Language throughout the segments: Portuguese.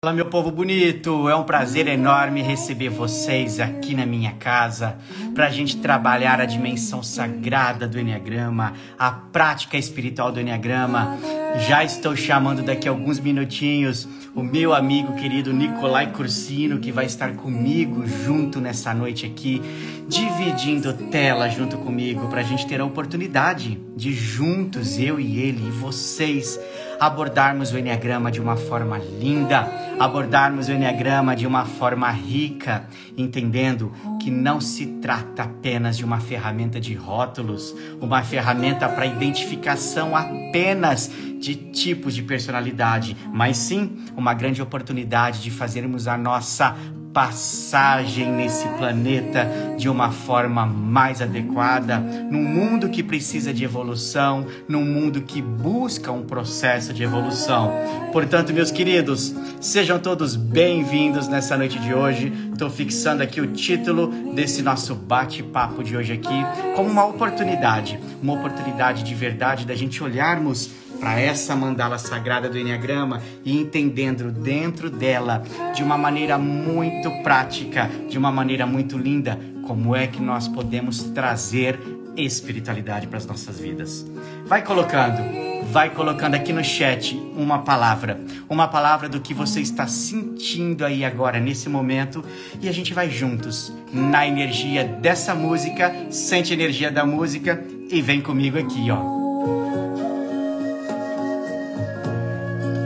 Fala, meu povo bonito, é um prazer enorme receber vocês aqui na minha casa para a gente trabalhar a dimensão sagrada do Enneagrama, a prática espiritual do Enneagrama. Já estou chamando daqui a alguns minutinhos o meu amigo querido Nicolai Cursino, que vai estar comigo junto nessa noite aqui, dividindo tela junto comigo para a gente ter a oportunidade de juntos, eu e ele e vocês, abordarmos o Enneagrama de uma forma linda, abordarmos o Enneagrama de uma forma rica, entendendo que não se trata apenas de uma ferramenta de rótulos, uma ferramenta para identificação apenas de tipos de personalidade, mas sim uma grande oportunidade de fazermos a nossa passagem nesse planeta de uma forma mais adequada, num mundo que precisa de evolução, num mundo que busca um processo de evolução. Portanto, meus queridos, sejam todos bem-vindos nessa noite de hoje. Estou fixando aqui o título desse nosso bate-papo de hoje aqui como uma oportunidade de verdade da gente olharmos para essa mandala sagrada do Enneagrama e entendendo dentro dela, de uma maneira muito prática, de uma maneira muito linda, como é que nós podemos trazer espiritualidade para as nossas vidas. Vai colocando aqui no chat uma palavra do que você está sentindo aí agora, nesse momento, e a gente vai juntos, na energia dessa música, sente a energia da música e vem comigo aqui, ó.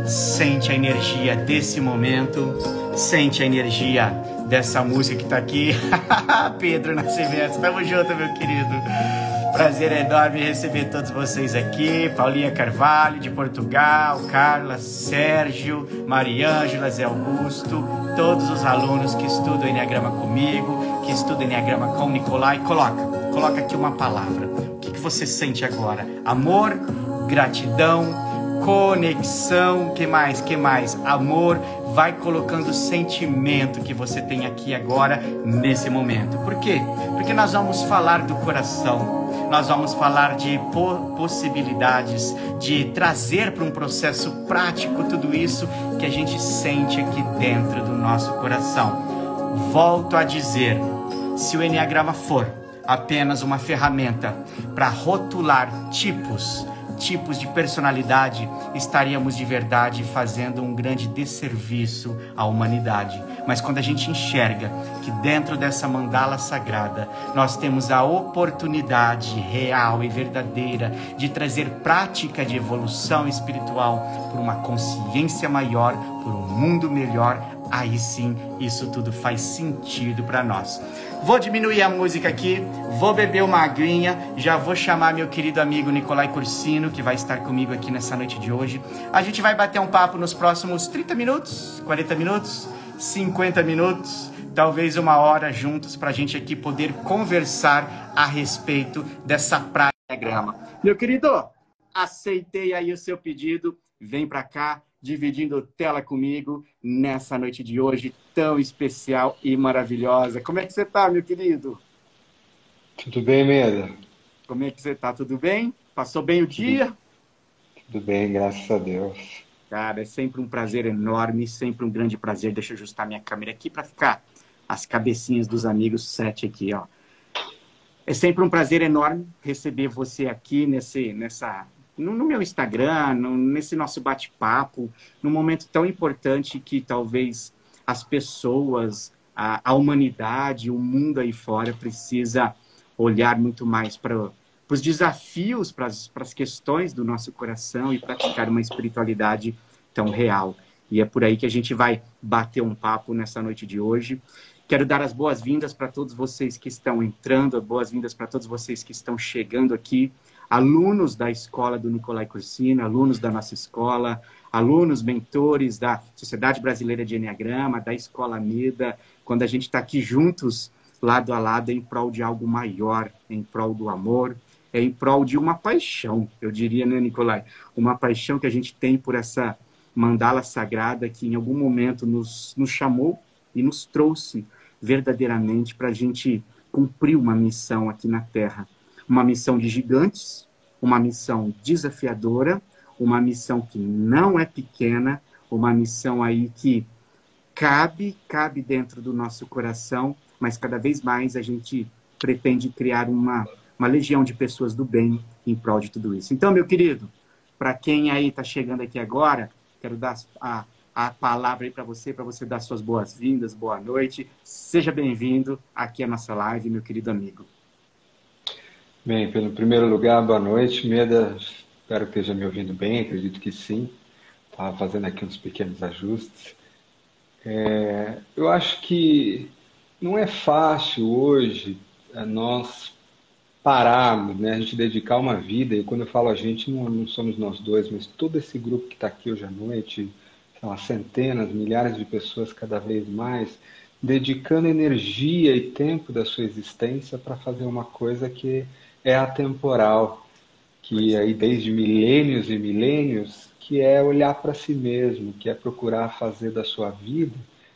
Sente a energia desse momento, sente a energia dessa música que tá aqui. Pedro Nascimento, tamo junto, meu querido. Prazer enorme receber todos vocês aqui. Paulinha Carvalho, de Portugal, Carla, Sérgio, Mariângela, Zé Augusto, todos os alunos que estudam Enneagrama comigo, que estudam Enneagrama com o Nicolai. Coloca aqui uma palavra. O que você sente agora? Amor, gratidão, conexão, que mais? Amor. Vai colocando o sentimento que você tem aqui agora, nesse momento. Por quê? Porque nós vamos falar do coração, nós vamos falar de possibilidades, de trazer para um processo prático tudo isso que a gente sente aqui dentro do nosso coração. Volto a dizer, se o Enneagrama for apenas uma ferramenta para rotular tipos de personalidade, estaríamos de verdade fazendo um grande desserviço à humanidade. Mas quando a gente enxerga que dentro dessa mandala sagrada nós temos a oportunidade real e verdadeira de trazer prática de evolução espiritual por uma consciência maior, por um mundo melhor, aí sim, isso tudo faz sentido para nós. Vou diminuir a música aqui, vou beber uma aguinha, já vou chamar meu querido amigo Nicolai Cursino, que vai estar comigo aqui nessa noite de hoje. A gente vai bater um papo nos próximos 30 minutos, 40 minutos, 50 minutos, talvez uma hora juntos, para a gente aqui poder conversar a respeito dessa prática do Enneagrama. Meu querido, aceitei aí o seu pedido, vem para cá, dividindo tela comigo nessa noite de hoje tão especial e maravilhosa. Como é que você tá, meu querido? Tudo bem, Meda? Como é que você tá? Tudo bem? Passou bem o dia? Tudo bem, graças a Deus. Cara, é sempre um prazer enorme, sempre um grande prazer. Deixa eu ajustar minha câmera aqui para ficar as cabecinhas dos amigos 7 aqui, ó. É sempre um prazer enorme receber você aqui no meu Instagram, nesse nosso bate-papo, num momento tão importante que talvez as pessoas, a humanidade, o mundo aí fora precisa olhar muito mais para os desafios, para as questões do nosso coração e praticar uma espiritualidade tão real. E é por aí que a gente vai bater um papo nessa noite de hoje. Quero dar as boas-vindas para todos vocês que estão entrando, boas-vindas para todos vocês que estão chegando aqui, alunos da escola do Nicolai Cursino, alunos da nossa escola, alunos, mentores da Sociedade Brasileira de Enneagrama, da Escola Mida, quando a gente está aqui juntos, lado a lado, em prol de algo maior, em prol do amor, em prol de uma paixão, eu diria, né, Nicolai? Uma paixão que a gente tem por essa mandala sagrada que em algum momento nos chamou e nos trouxe verdadeiramente para a gente cumprir uma missão aqui na Terra. Uma missão de gigantes, uma missão desafiadora, uma missão que não é pequena, uma missão aí que cabe dentro do nosso coração, mas cada vez mais a gente pretende criar uma legião de pessoas do bem em prol de tudo isso. Então, meu querido, para quem aí está chegando aqui agora, quero dar a palavra aí para você dar suas boas-vindas, boa noite. Seja bem-vindo aqui à nossa live, meu querido amigo. Bem, pelo primeiro lugar, boa noite, Meda. Espero que esteja me ouvindo bem, acredito que sim. Estava fazendo aqui uns pequenos ajustes. Eu acho que não é fácil hoje nós pararmos, né? A gente dedicar uma vida, e quando eu falo a gente, não somos nós dois, mas todo esse grupo que está aqui hoje à noite, sei lá, centenas, milhares de pessoas cada vez mais, dedicando energia e tempo da sua existência para fazer uma coisa que é atemporal, que aí desde milênios e milênios, que é olhar para si mesmo, que é procurar fazer da sua vida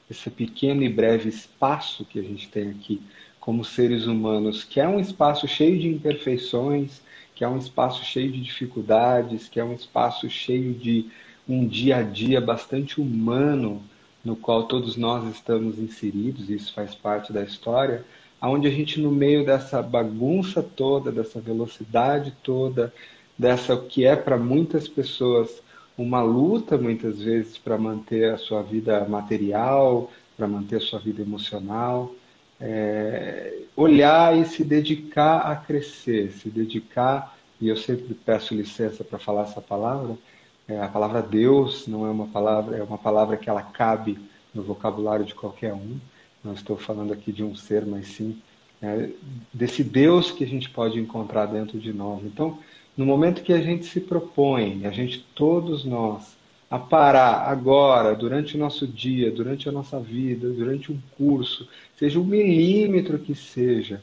esse pequeno e breve espaço que a gente tem aqui como seres humanos, que é um espaço cheio de imperfeições, que é um espaço cheio de dificuldades, que é um espaço cheio de um dia a dia bastante humano, no qual todos nós estamos inseridos, e isso faz parte da história, onde a gente, no meio dessa bagunça toda, dessa velocidade toda, dessa o que é para muitas pessoas uma luta, muitas vezes, para manter a sua vida material, para manter a sua vida emocional, olhar e se dedicar a crescer, se dedicar, e eu sempre peço licença para falar essa palavra, a palavra Deus não é uma palavra, é uma palavra que ela cabe no vocabulário de qualquer um. Não estou falando aqui de um ser, mas sim desse Deus que a gente pode encontrar dentro de nós. Então, no momento que a gente se propõe, todos nós, a parar agora, durante o nosso dia, durante a nossa vida, durante um curso, seja um milímetro que seja,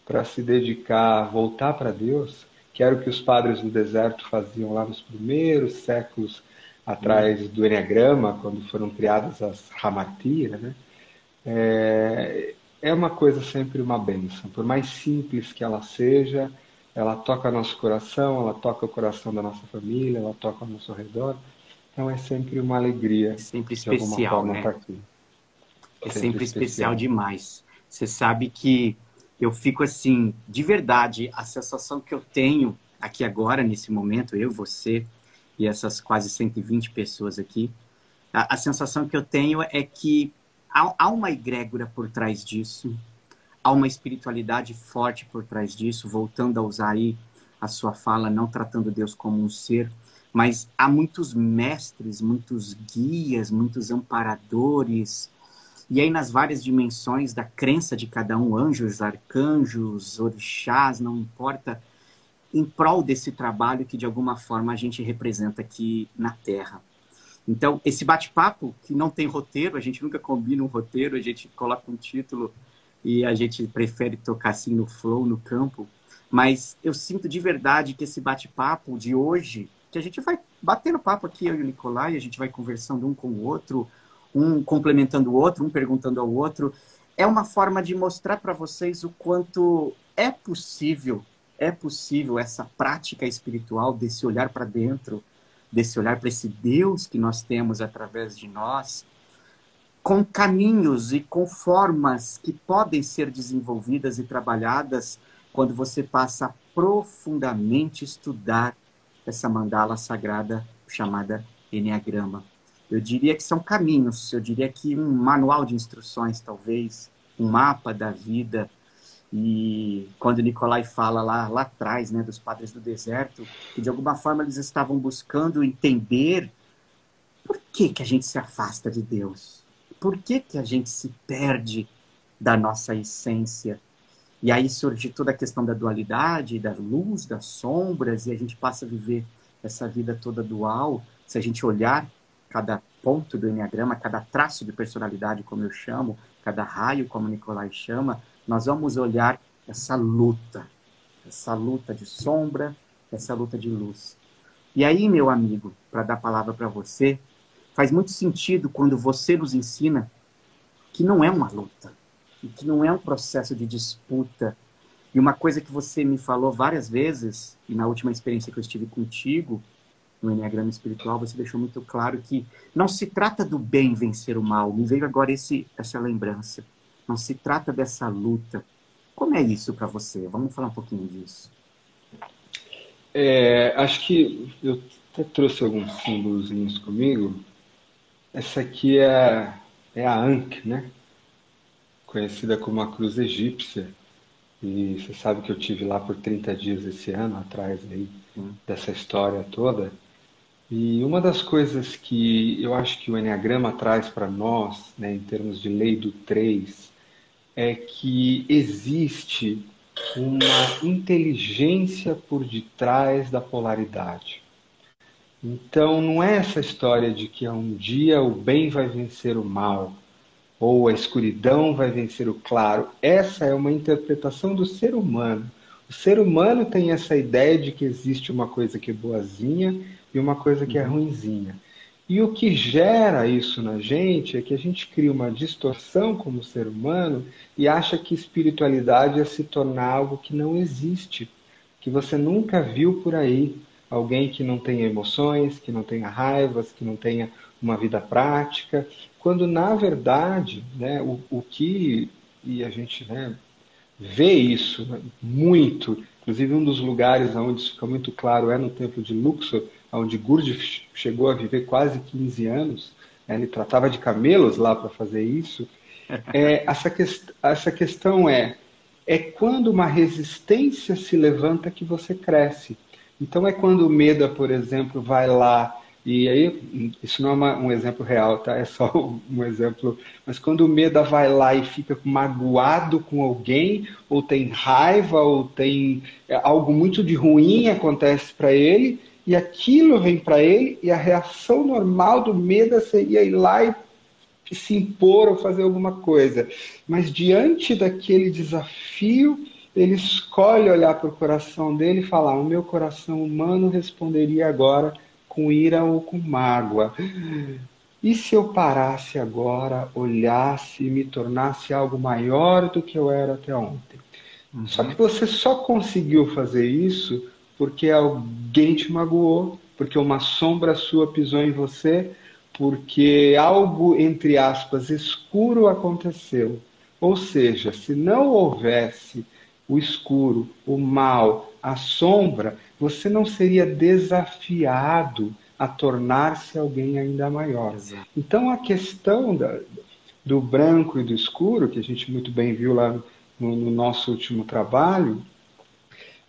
para se dedicar, voltar para Deus, que era o que os padres do deserto faziam lá nos primeiros séculos atrás do Enneagrama, quando foram criadas as Ramatira, né? É uma coisa sempre uma bênção. Por mais simples que ela seja, ela toca nosso coração, ela toca o coração da nossa família, ela toca ao nosso redor. Então é sempre uma alegria, É sempre de alguma especial, forma, né? estar aqui. É sempre especial demais. Você sabe que eu fico assim, de verdade, a sensação que eu tenho aqui agora, nesse momento, eu, você e essas quase 120 pessoas aqui, a sensação que eu tenho é que há uma egrégora por trás disso, há uma espiritualidade forte por trás disso, voltando a usar aí a sua fala, não tratando Deus como um ser, mas há muitos mestres, muitos guias, muitos amparadores, e aí nas várias dimensões da crença de cada um, anjos, arcanjos, orixás, não importa, em prol desse trabalho que de alguma forma a gente representa aqui na Terra. Então, esse bate-papo, que não tem roteiro, a gente nunca combina um roteiro, a gente coloca um título e a gente prefere tocar assim no flow, no campo, mas eu sinto de verdade que esse bate-papo de hoje, que a gente vai batendo papo aqui, eu e o Nicolai, a gente vai conversando um com o outro, um complementando o outro, um perguntando ao outro, é uma forma de mostrar para vocês o quanto é possível essa prática espiritual, desse olhar para dentro, desse olhar para esse Deus que nós temos através de nós, com caminhos e com formas que podem ser desenvolvidas e trabalhadas quando você passa a profundamente estudar essa mandala sagrada chamada Enneagrama. Eu diria que são caminhos, eu diria que um manual de instruções, talvez, um mapa da vida. E quando Nicolai fala lá atrás, né, dos padres do deserto, que de alguma forma eles estavam buscando entender por que a gente se afasta de Deus, por que a gente se perde da nossa essência. E aí surge toda a questão da dualidade, da luz, das sombras, e a gente passa a viver essa vida toda dual. Se a gente olhar cada ponto do Enneagrama, cada traço de personalidade, como eu chamo, cada raio, como Nicolai chama, nós vamos olhar essa luta de sombra, essa luta de luz. E aí, meu amigo, para dar a palavra para você, faz muito sentido quando você nos ensina que não é uma luta, e que não é um processo de disputa. E uma coisa que você me falou várias vezes, e na última experiência que eu estive contigo, no Eneagrama Espiritual, você deixou muito claro que não se trata do bem vencer o mal. Me veio agora essa lembrança. Não se trata dessa luta. Como é isso para você? Vamos falar um pouquinho disso. Acho que eu até trouxe alguns símbolozinhos comigo. Essa aqui é a Ankh, né? Conhecida como a cruz egípcia. E você sabe que eu tive lá por 30 dias esse ano, atrás aí, dessa história toda. E uma das coisas que eu acho que o Eneagrama traz para nós, né, em termos de lei do 3, é que existe uma inteligência por detrás da polaridade. Então não é essa história de que um dia o bem vai vencer o mal, ou a escuridão vai vencer o claro. Essa é uma interpretação do ser humano. O ser humano tem essa ideia de que existe uma coisa que é boazinha e uma coisa que é ruinzinha. E o que gera isso na gente é que a gente cria uma distorção como ser humano e acha que espiritualidade é se tornar algo que não existe, que você nunca viu por aí. Alguém que não tenha emoções, que não tenha raivas, que não tenha uma vida prática, quando na verdade, né, e a gente, né, vê isso, né, muito, inclusive um dos lugares onde isso fica muito claro é no templo de Luxor, onde Gurdjieff chegou a viver quase 15 anos, né, ele tratava de camelos lá para fazer isso. Essa questão é quando uma resistência se levanta que você cresce. Então é quando o Meda, por exemplo, vai lá, e aí isso não é um exemplo real, tá? É só um exemplo, mas quando o Meda vai lá e fica magoado com alguém, ou tem raiva, ou tem algo muito de ruim acontece para ele, e aquilo vem para ele, e a reação normal do Meda seria ir lá e se impor ou fazer alguma coisa. Mas diante daquele desafio, ele escolhe olhar para o coração dele e falar: o meu coração humano responderia agora com ira ou com mágoa. E se eu parasse agora, olhasse e me tornasse algo maior do que eu era até ontem? Só que você só conseguiu fazer isso porque alguém te magoou, porque uma sombra sua pisou em você, porque algo, entre aspas, escuro aconteceu. Ou seja, se não houvesse o escuro, o mal, a sombra, você não seria desafiado a tornar-se alguém ainda maior. Exato. Então a questão do branco e do escuro, que a gente muito bem viu lá no nosso último trabalho,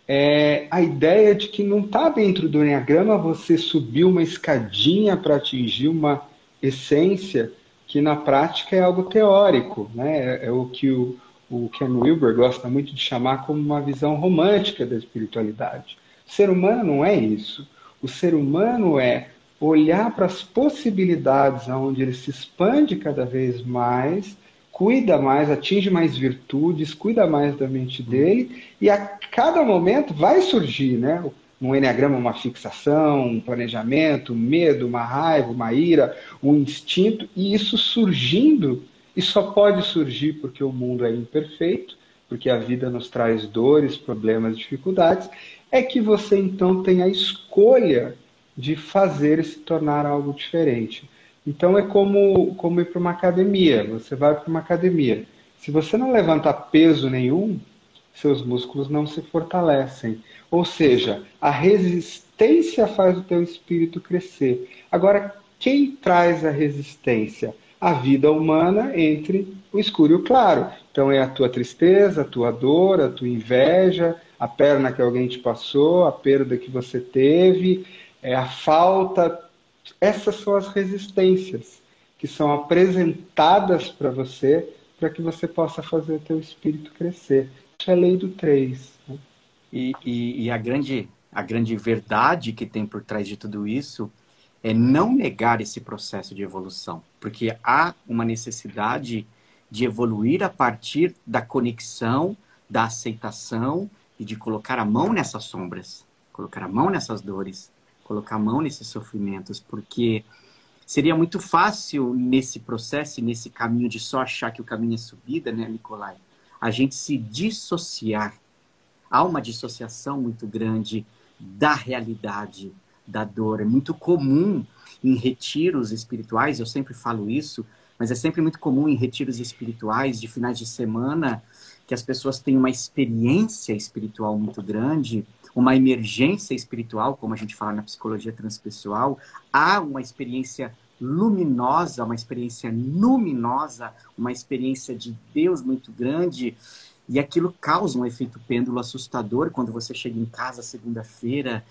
é a ideia de que não está dentro do Enneagrama você subir uma escadinha para atingir uma essência que na prática é algo teórico, né? É o que o Ken Wilber gosta muito de chamar como uma visão romântica da espiritualidade. O ser humano não é isso. O ser humano é olhar para as possibilidades onde ele se expande cada vez mais, cuida mais, atinge mais virtudes, cuida mais da mente dele, e a cada momento vai surgir, né? Um enneagrama, uma fixação, um planejamento, um medo, uma raiva, uma ira, um instinto, e isso surgindo, e só pode surgir porque o mundo é imperfeito, porque a vida nos traz dores, problemas, dificuldades, é que você então tem a escolha de fazer e se tornar algo diferente. Então é como ir para uma academia. Você vai para uma academia. Se você não levanta peso nenhum, seus músculos não se fortalecem. Ou seja, a resistência faz o teu espírito crescer. Agora, quem traz a resistência? A vida humana entre o escuro e o claro. Então é a tua tristeza, a tua dor, a tua inveja, a perna que alguém te passou, a perda que você teve, a falta. Essas são as resistências que são apresentadas para que você possa fazer o teu espírito crescer. Isso é a lei do 3. Né? E a grande verdade que tem por trás de tudo isso é não negar esse processo de evolução, porque há uma necessidade de evoluir a partir da conexão, da aceitação e de colocar a mão nessas sombras, colocar a mão nessas dores, colocar a mão nesses sofrimentos, porque seria muito fácil nesse processo, nesse caminho de só achar que o caminho é subida, né, Nicolai? A gente se dissociar. Há uma dissociação muito grande da realidade, da dor. É muito comum em retiros espirituais, eu sempre falo isso, mas é sempre muito comum em retiros espirituais de finais de semana que as pessoas têm uma experiência espiritual muito grande, uma emergência espiritual, como a gente fala na psicologia transpessoal, há uma experiência luminosa, uma experiência luminosa, uma experiência de Deus muito grande, e aquilo causa um efeito pêndulo assustador quando você chega em casa segunda-feira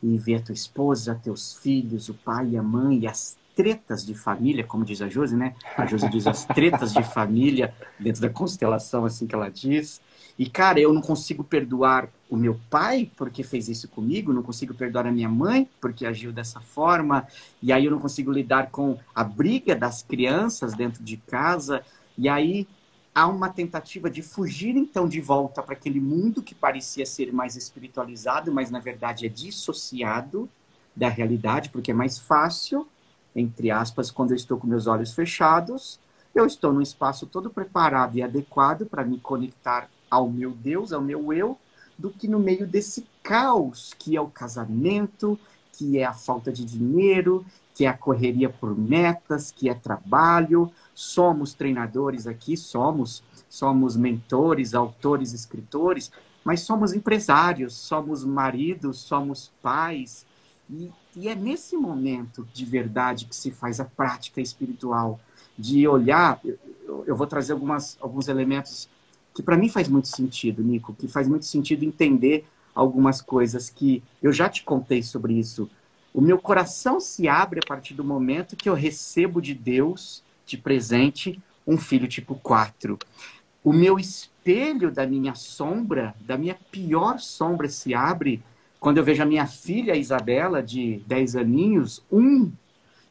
e vê a tua esposa, teus filhos, o pai e a mãe, e as tretas de família, como diz a Josi, né? A Josi diz as tretas de família, dentro da constelação, assim que ela diz. E, cara, eu não consigo perdoar o meu pai porque fez isso comigo, não consigo perdoar a minha mãe porque agiu dessa forma, e aí eu não consigo lidar com a briga das crianças dentro de casa, e aí há uma tentativa de fugir, então, de volta para aquele mundo que parecia ser mais espiritualizado, mas, na verdade, é dissociado da realidade, porque é mais fácil, entre aspas, quando eu estou com meus olhos fechados, eu estou num espaço todo preparado e adequado para me conectar ao meu Deus, ao meu eu, do que no meio desse caos que é o casamento, que é a falta de dinheiro, que é a correria por metas, que é trabalho. Somos treinadores aqui, somos mentores, autores, escritores, mas somos empresários, somos maridos, somos pais. E é nesse momento de verdade que se faz a prática espiritual, de olhar. Eu vou trazer alguns elementos que para mim faz muito sentido, Nico, que faz muito sentido entender algumas coisas que eu já te contei sobre isso. O meu coração se abre a partir do momento que eu recebo de Deus, de presente, um filho tipo 4. O meu espelho da minha sombra, da minha pior sombra, se abre quando eu vejo a minha filha Isabela, de 10 aninhos,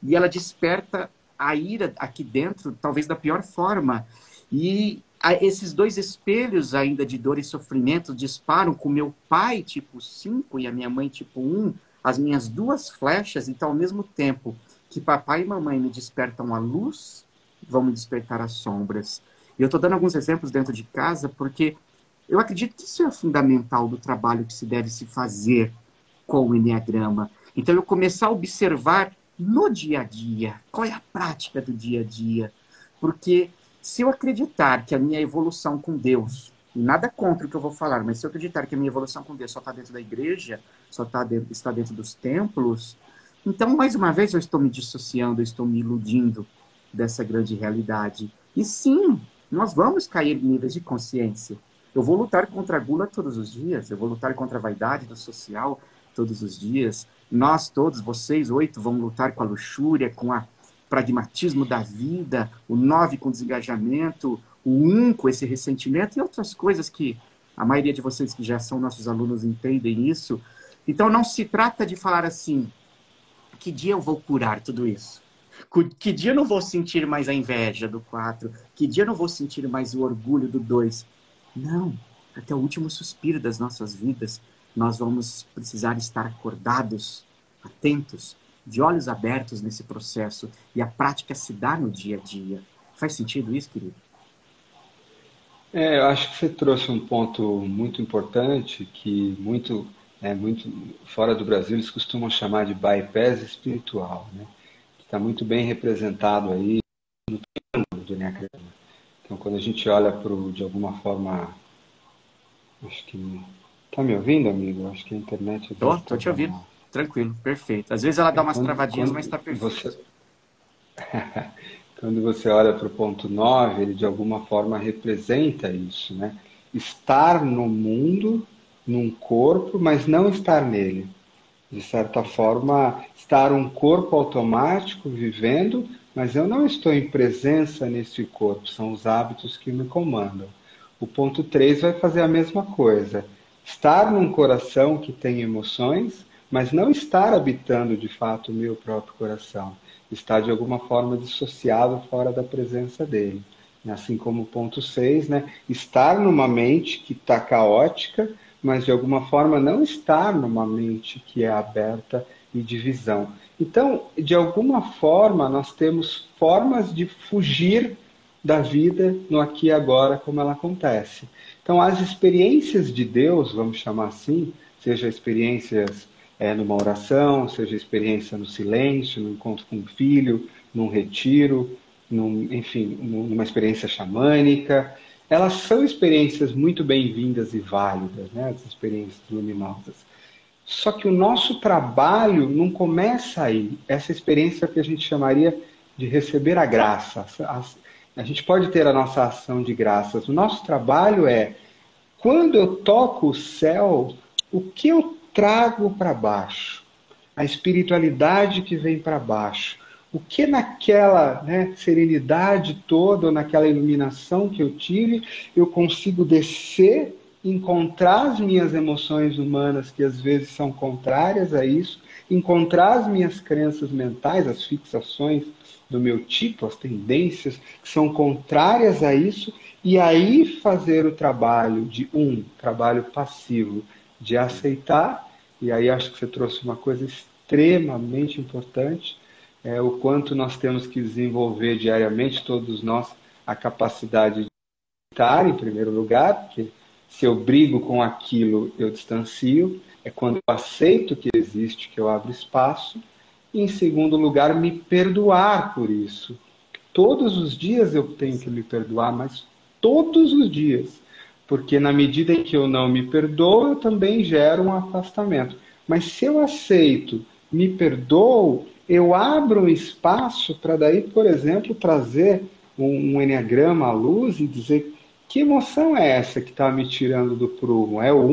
e ela desperta a ira aqui dentro, talvez da pior forma. E esses dois espelhos ainda de dor e sofrimento disparam com meu pai, tipo 5, e a minha mãe, tipo 1, as minhas duas flechas. Então, ao mesmo tempo que papai e mamãe me despertam a luz, vão me despertar as sombras. E eu estou dando alguns exemplos dentro de casa, porque eu acredito que isso é fundamental do trabalho que se deve se fazer com o Enneagrama. Então, eu começar a observar no dia a dia, qual é a prática do dia a dia. Porque se eu acreditar que a minha evolução com Deus, nada contra o que eu vou falar, mas se eu acreditar que a minha evolução com Deus só está dentro da igreja, só está dentro dos templos, então, mais uma vez, eu estou me dissociando, eu estou me iludindo dessa grande realidade. E sim, nós vamos cair em níveis de consciência. Eu vou lutar contra a gula todos os dias, eu vou lutar contra a vaidade do social todos os dias. Nós todos, vocês 8, vão lutar com a luxúria, com o pragmatismo da vida, o 9 com desengajamento, o 1 com esse ressentimento e outras coisas que a maioria de vocês que já são nossos alunos entendem isso. Então não se trata de falar assim, que dia eu vou curar tudo isso? Que dia eu não vou sentir mais a inveja do 4? Que dia eu não vou sentir mais o orgulho do 2? Não, até o último suspiro das nossas vidas, nós vamos precisar estar acordados, atentos, de olhos abertos nesse processo, e a prática se dá no dia a dia. Faz sentido isso, querido? Eu acho que você trouxe um ponto muito importante que muito fora do Brasil eles costumam chamar de bypass espiritual, né? Que está muito bem representado aí do Enneagrama. Então, quando a gente olha para de alguma forma, acho que tá me ouvindo, amigo? Acho que a internet às vezes Tô está te ouvindo. dando. Tranquilo, perfeito. Às vezes ela dá umas travadinhas, mas Quando está perfeito. você Quando você olha para o ponto 9, ele de alguma forma representa isso, né? Estar no mundo, num corpo, mas não estar nele. De certa forma, estar um corpo automático vivendo, mas eu não estou em presença nesse corpo, são os hábitos que me comandam. O ponto 3 vai fazer a mesma coisa. Estar num coração que tem emoções, mas não estar habitando de fato o meu próprio coração. Estar de alguma forma dissociado fora da presença dele. Assim como o ponto 6, né? Estar numa mente que está caótica, mas de alguma forma não estar numa mente que é aberta e de visão. Então, de alguma forma, nós temos formas de fugir da vida no aqui e agora, como ela acontece. Então, as experiências de Deus, vamos chamar assim, sejam experiências numa oração, seja experiência no silêncio, no encontro com o filho, num retiro, enfim, numa experiência xamânica. Elas são experiências muito bem-vindas e válidas, né? As experiências luminosas. Só que o nosso trabalho não começa aí. Essa experiência que a gente chamaria de receber a graça. A gente pode ter a nossa ação de graças. O nosso trabalho é, quando eu toco o céu, o que eu trago para baixo? A espiritualidade que vem para baixo. O que naquela, né, serenidade toda, ou naquela iluminação que eu tive, eu consigo descer, encontrar as minhas emoções humanas, que às vezes são contrárias a isso, encontrar as minhas crenças mentais, as fixações do meu tipo, as tendências que são contrárias a isso, e aí fazer o trabalho trabalho passivo, de aceitar, e aí acho que você trouxe uma coisa extremamente importante, o quanto nós temos que desenvolver diariamente, todos nós, a capacidade de aceitar, em primeiro lugar, porque se eu brigo com aquilo, eu distancio, é quando eu aceito que existe, que eu abro espaço, e em segundo lugar, me perdoar por isso. Todos os dias eu tenho que me perdoar, mas todos os dias, porque na medida em que eu não me perdoo, eu também gero um afastamento. Mas se eu aceito, me perdoo, eu abro um espaço para daí, por exemplo, trazer um enneagrama à luz e dizer que emoção é essa que está me tirando do prumo? É o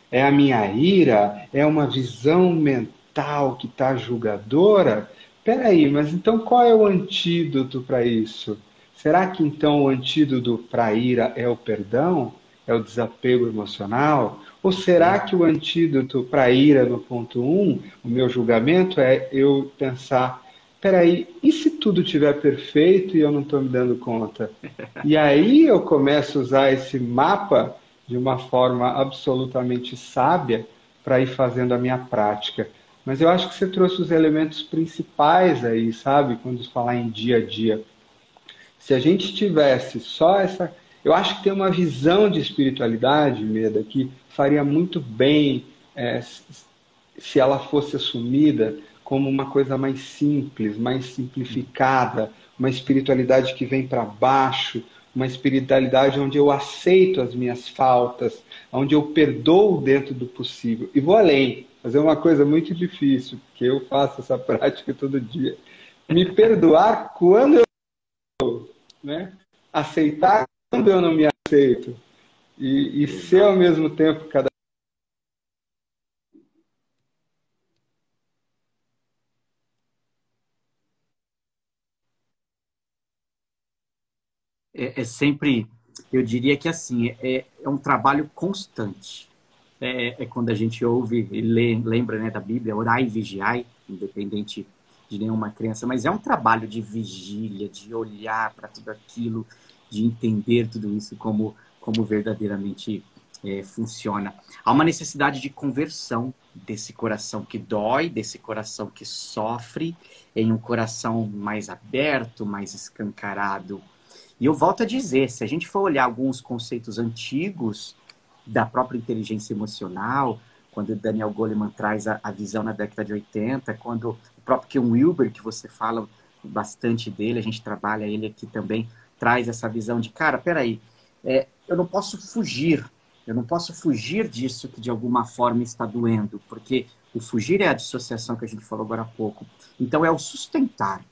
É a minha ira? É uma visão mental que está julgadora? Peraí, mas então qual é o antídoto para isso? Será que então o antídoto para a ira é o perdão? É o desapego emocional? Ou será que o antídoto para a ira no ponto 1, o meu julgamento, é eu pensar, peraí, e se tudo estiver perfeito e eu não estou me dando conta? E aí eu começo a usar esse mapa de uma forma absolutamente sábia para ir fazendo a minha prática. Mas eu acho que você trouxe os elementos principais aí, sabe? Quando se falar em dia a dia. Se a gente tivesse só essa. Eu acho que tem uma visão de espiritualidade, Meda, que faria muito bem se ela fosse assumida como uma coisa mais simples, mais simplificada, uma espiritualidade que vem para baixo, uma espiritualidade onde eu aceito as minhas faltas, onde eu perdoo dentro do possível. E vou além, fazer uma coisa muito difícil, que eu faço essa prática todo dia. Me perdoar quando eu, né? Aceitar quando eu não me aceito. E ser ao mesmo tempo cada É sempre, eu diria que assim, é um trabalho constante. É quando a gente ouve e lembra, né, da Bíblia, orai e vigiai, independente de nenhuma crença, mas é um trabalho de vigília, de olhar para tudo aquilo, de entender tudo isso como verdadeiramente funciona. Há uma necessidade de conversão desse coração que dói, desse coração que sofre, em um coração mais aberto, mais escancarado. E eu volto a dizer, se a gente for olhar alguns conceitos antigos da própria inteligência emocional, quando o Daniel Goleman traz a visão na década de 80, quando o próprio Ken Wilber, que você fala bastante dele, a gente trabalha ele aqui também, traz essa visão de, cara, peraí, eu não posso fugir disso que de alguma forma está doendo, porque o fugir é a dissociação que a gente falou agora há pouco. Então é o sustentar.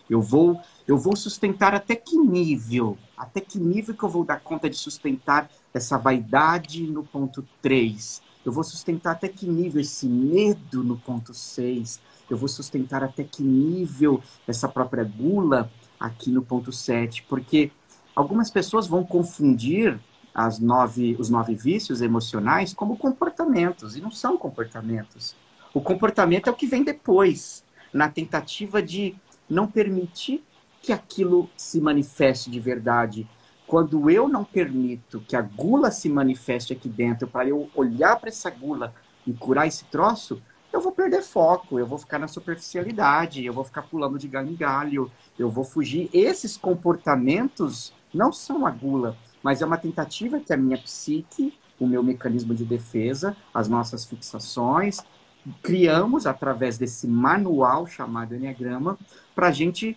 Eu vou sustentar até que nível? Até que nível que eu vou dar conta de sustentar essa vaidade no ponto 3? Eu vou sustentar até que nível esse medo no ponto 6? Eu vou sustentar até que nível essa própria gula aqui no ponto 7? Porque algumas pessoas vão confundir os 9 vícios emocionais como comportamentos, e não são comportamentos. O comportamento é o que vem depois, na tentativa de não permitir que aquilo se manifeste de verdade. Quando eu não permito que a gula se manifeste aqui dentro, para eu olhar para essa gula e curar esse troço, eu vou perder foco, eu vou ficar na superficialidade, eu vou ficar pulando de galho em galho, eu vou fugir. Esses comportamentos não são a gula, mas é uma tentativa que a minha psique o meu mecanismo de defesa, as nossas fixações, criamos através desse manual chamado Enneagrama, para a gente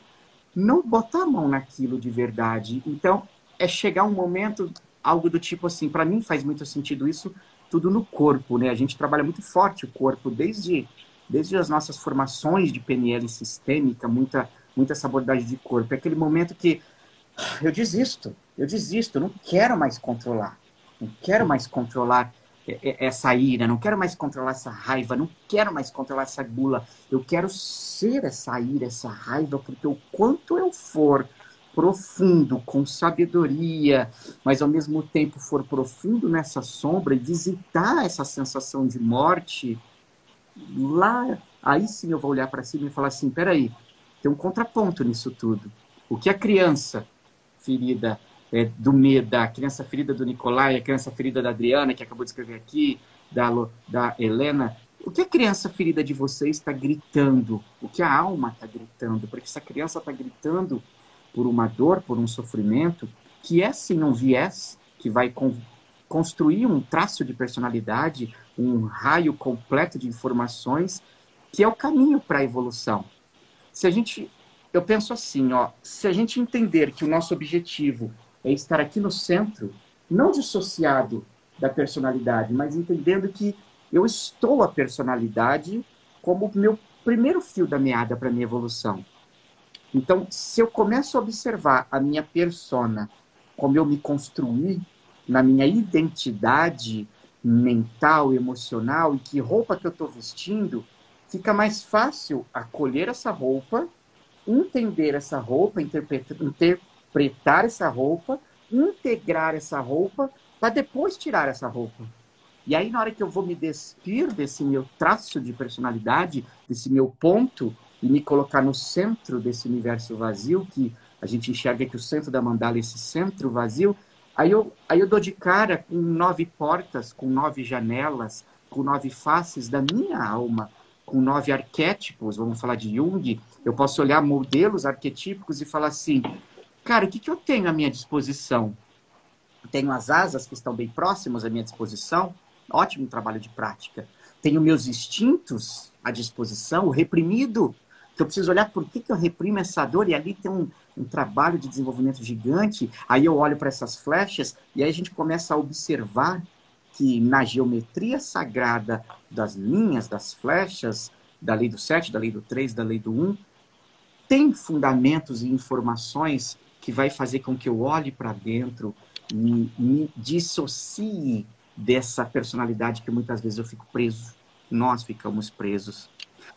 não botar a mão naquilo de verdade. Então, é chegar um momento, algo do tipo assim, para mim faz muito sentido isso, tudo no corpo, né? A gente trabalha muito forte o corpo, desde as nossas formações de PNL sistêmica, muita essa abordagem de corpo. É aquele momento que eu desisto, eu não quero mais controlar. Não quero mais controlar essa ira, não quero mais controlar essa raiva, não quero mais controlar essa gula. Eu quero ser essa ira, essa raiva, porque o quanto eu for profundo, com sabedoria, mas ao mesmo tempo for profundo nessa sombra e visitar essa sensação de morte, lá, aí sim eu vou olhar para cima e falar assim, peraí, tem um contraponto nisso tudo. O que a criança ferida do medo, a criança ferida do Nicolai, a criança ferida da Adriana, que acabou de escrever aqui, da Helena, o que a criança ferida de vocês está gritando? O que a alma está gritando? Porque essa criança está gritando por uma dor, por um sofrimento, que é sim um viés que vai construir um traço de personalidade, um raio completo de informações, que é o caminho para a evolução. Se a gente, eu penso assim, ó, se a gente entender que o nosso objetivo é estar aqui no centro, não dissociado da personalidade, mas entendendo que eu estou a personalidade como meu primeiro fio da meada para a minha evolução. Então, se eu começo a observar a minha persona, como eu me construí, na minha identidade mental, emocional, e que roupa que eu estou vestindo, fica mais fácil acolher essa roupa, entender essa roupa, interpretar essa roupa, integrar essa roupa, para depois tirar essa roupa. E aí, na hora que eu vou me despir desse meu traço de personalidade, desse meu ponto, e me colocar no centro desse universo vazio, que a gente enxerga que o centro da mandala é esse centro vazio, aí eu dou de cara com 9 portas, com 9 janelas, com 9 faces da minha alma, com 9 arquétipos, vamos falar de Jung, eu posso olhar modelos arquetípicos e falar assim, cara, o que eu tenho à minha disposição? Tenho as asas que estão bem próximas à minha disposição, ótimo trabalho de prática. Tenho meus instintos à disposição, o reprimido, que eu preciso olhar por que eu reprimo essa dor, e ali tem um trabalho de desenvolvimento gigante. Aí eu olho para essas flechas, e aí a gente começa a observar que na geometria sagrada das linhas, das flechas, da lei do 7, da lei do 3, da lei do 1, tem fundamentos e informações que vai fazer com que eu olhe para dentro e me dissocie dessa personalidade que muitas vezes eu fico preso. Nós ficamos presos.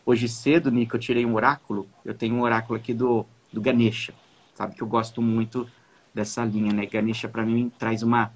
Hoje cedo, Nico, eu tirei um oráculo. Eu tenho um oráculo aqui do Ganesha. Sabe que eu gosto muito dessa linha, né? Ganesha, para mim, traz uma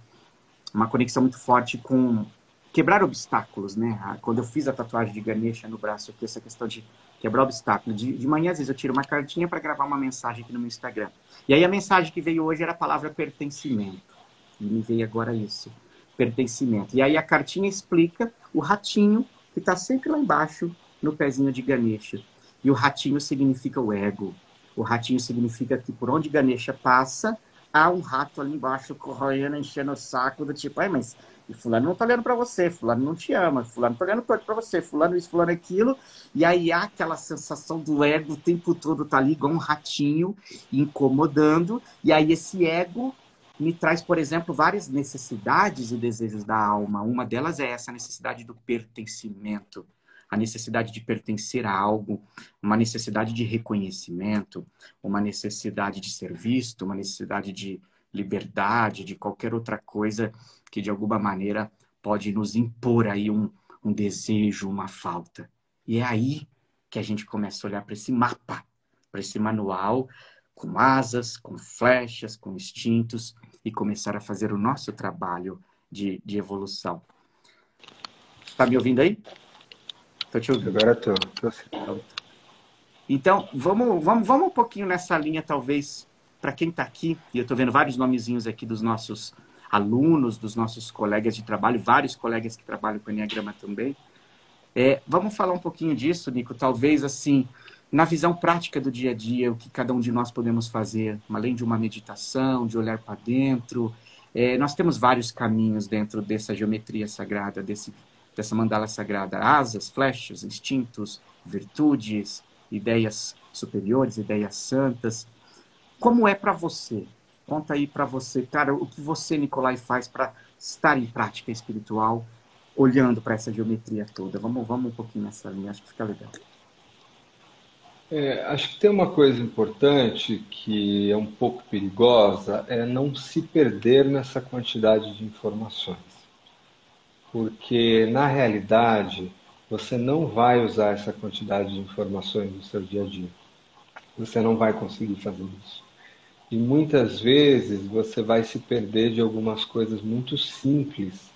conexão muito forte com quebrar obstáculos, né? Quando eu fiz a tatuagem de Ganesha no braço aqui, essa questão de quebrar obstáculo. De manhã, às vezes, eu tiro uma cartinha para gravar uma mensagem aqui no meu Instagram. E aí a mensagem que veio hoje era a palavra pertencimento. E me veio agora isso, pertencimento. E aí a cartinha explica o ratinho que está sempre lá embaixo no pezinho de Ganesha. E o ratinho significa o ego. O ratinho significa que por onde Ganesha passa, há um rato ali embaixo corroendo, enchendo o saco, do tipo, ai, mas fulano não tá olhando para você, fulano não te ama, fulano tá olhando torto para você, fulano isso, fulano aquilo. E aí há aquela sensação do ego o tempo todo tá ali igual um ratinho, incomodando. E aí esse ego me traz, por exemplo, várias necessidades e desejos da alma. Uma delas é essa necessidade do pertencimento, a necessidade de pertencer a algo, uma necessidade de reconhecimento, uma necessidade de ser visto, uma necessidade de liberdade, de qualquer outra coisa que de alguma maneira pode nos impor aí um desejo, uma falta. E é aí que a gente começa a olhar para esse mapa, para esse manual, com asas, com flechas, com instintos, e começar a fazer o nosso trabalho de evolução. Tá me ouvindo aí? Tô te ouvindo. Agora tô sim. Então, vamos um pouquinho nessa linha, talvez, para quem está aqui, e eu estou vendo vários nomezinhos aqui dos nossos alunos, dos nossos colegas de trabalho, vários colegas que trabalham com Enneagrama também. Vamos falar um pouquinho disso, Nico, talvez assim, na visão prática do dia a dia, o que cada um de nós podemos fazer, além de uma meditação, de olhar para dentro, Nós temos vários caminhos dentro dessa geometria sagrada, dessa mandala sagrada. Asas, flechas, instintos, virtudes, ideias superiores, ideias santas. Como é para você? Conta aí para você, cara, o que você, Nicolai, faz para estar em prática espiritual, olhando para essa geometria toda. Vamos um pouquinho nessa linha, acho que fica legal. Acho que tem uma coisa importante que é um pouco perigosa, é não se perder nessa quantidade de informações. Porque, na realidade, você não vai usar essa quantidade de informações no seu dia a dia. Você não vai conseguir fazer isso. E muitas vezes você vai se perder de algumas coisas muito simples,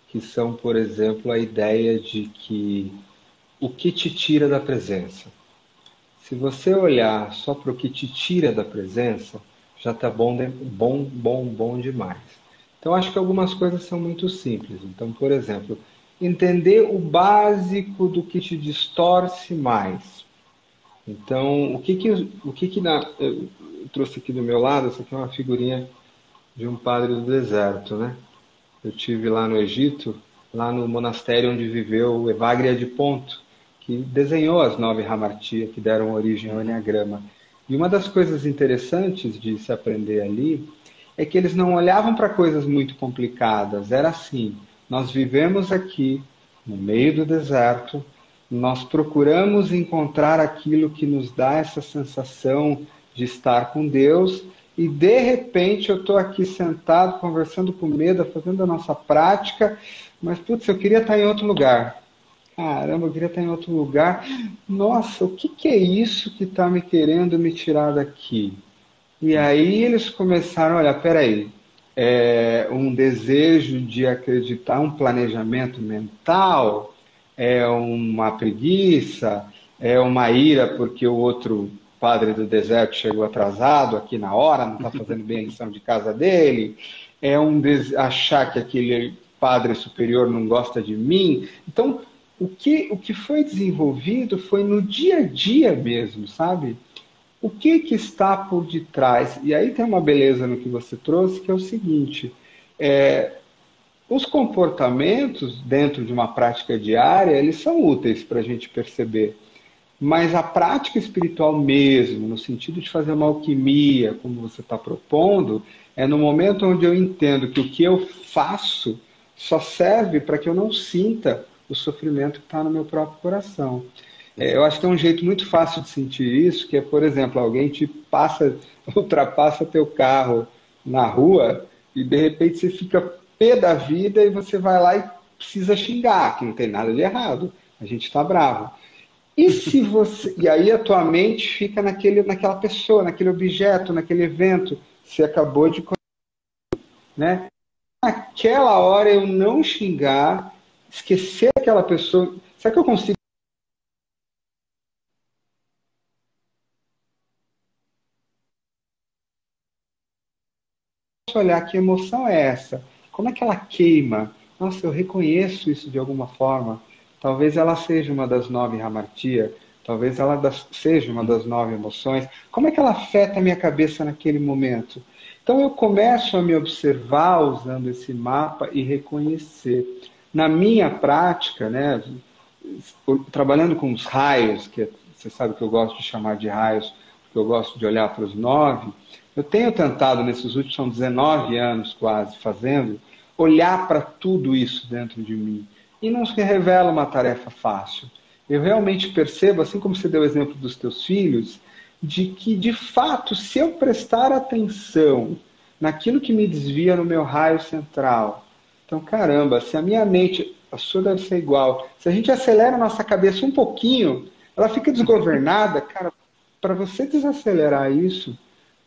que são, por exemplo, a ideia de que o que te tira da presença. Se você olhar só para o que te tira da presença, já está bom demais. Então, acho que algumas coisas são muito simples. Então, por exemplo, entender o básico do que te distorce mais. Então, eu trouxe aqui do meu lado, essa aqui é uma figurinha de um padre do deserto, né? Eu tive lá no Egito, lá no monastério onde viveu o Evagria de Ponto, que desenhou as 9 Hamartia que deram origem ao Enneagrama. E uma das coisas interessantes de se aprender ali é que eles não olhavam para coisas muito complicadas. Era assim, nós vivemos aqui, no meio do deserto, nós procuramos encontrar aquilo que nos dá essa sensação de estar com Deus, e de repente eu estou aqui sentado, conversando com o Meda, fazendo a nossa prática, mas putz, eu queria estar em outro lugar. Caramba, eu queria estar em outro lugar. Nossa, o que é isso que está me querendo me tirar daqui? E aí eles começaram, olha, peraí, é um desejo de acreditar, um planejamento mental, é uma preguiça, é uma ira porque o outro padre do deserto chegou atrasado aqui na hora, não está fazendo bem a lição de casa dele, é achar que aquele padre superior não gosta de mim. Então, o que foi desenvolvido foi no dia a dia mesmo, sabe? O que está por detrás? E aí tem uma beleza no que você trouxe, que é o seguinte, os comportamentos dentro de uma prática diária, eles são úteis para a gente perceber. Mas a prática espiritual mesmo, no sentido de fazer uma alquimia, como você está propondo, é no momento onde eu entendo que o que eu faço só serve para que eu não sinta o sofrimento que está no meu próprio coração. Eu acho que é um jeito muito fácil de sentir isso, que é, por exemplo, alguém ultrapassa teu carro na rua e de repente você fica pé da vida e você vai lá e precisa xingar, que não tem nada de errado. A gente está bravo. E aí a tua mente fica naquela pessoa, naquele objeto, naquele evento que você acabou de conhecer, né? Naquela hora eu não xingar, esquecer aquela pessoa. Será que eu consigo olhar que emoção é essa? Como é que ela queima? Nossa, eu reconheço isso de alguma forma. Talvez ela seja uma das 9 Hamartia, talvez seja uma das 9 emoções. Como é que ela afeta a minha cabeça naquele momento? Então eu começo a me observar usando esse mapa e reconhecer. Na minha prática, né, trabalhando com os raios, que você sabe que eu gosto de chamar de raios, porque eu gosto de olhar para os 9, eu tenho tentado, nesses últimos, são 19 anos quase, fazendo, olhar para tudo isso dentro de mim. E não se revela uma tarefa fácil. Eu realmente percebo, assim como você deu o exemplo dos teus filhos, de que, de fato, se eu prestar atenção naquilo que me desvia no meu raio central, então, caramba, se a minha mente, a sua deve ser igual, se a gente acelera a nossa cabeça um pouquinho, ela fica desgovernada, cara, para você desacelerar isso,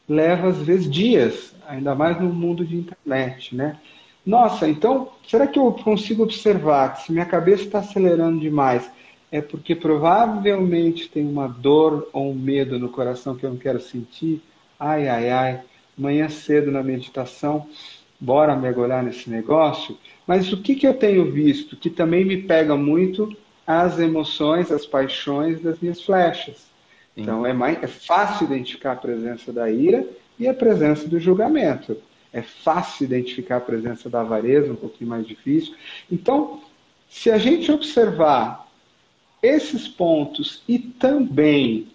leva às vezes dias, ainda mais no mundo de internet, né? Nossa, então, será que eu consigo observar que se minha cabeça está acelerando demais, é porque provavelmente tem uma dor ou um medo no coração que eu não quero sentir? Ai, ai, ai, amanhã cedo na meditação, bora mergulhar nesse negócio? Mas o que eu tenho visto que também me pega muito as emoções, as paixões das minhas flechas. Então é fácil identificar a presença da ira e a presença do julgamento. é fácil identificar a presença da avareza, um pouquinho mais difícil. Então, se a gente observar esses pontos e também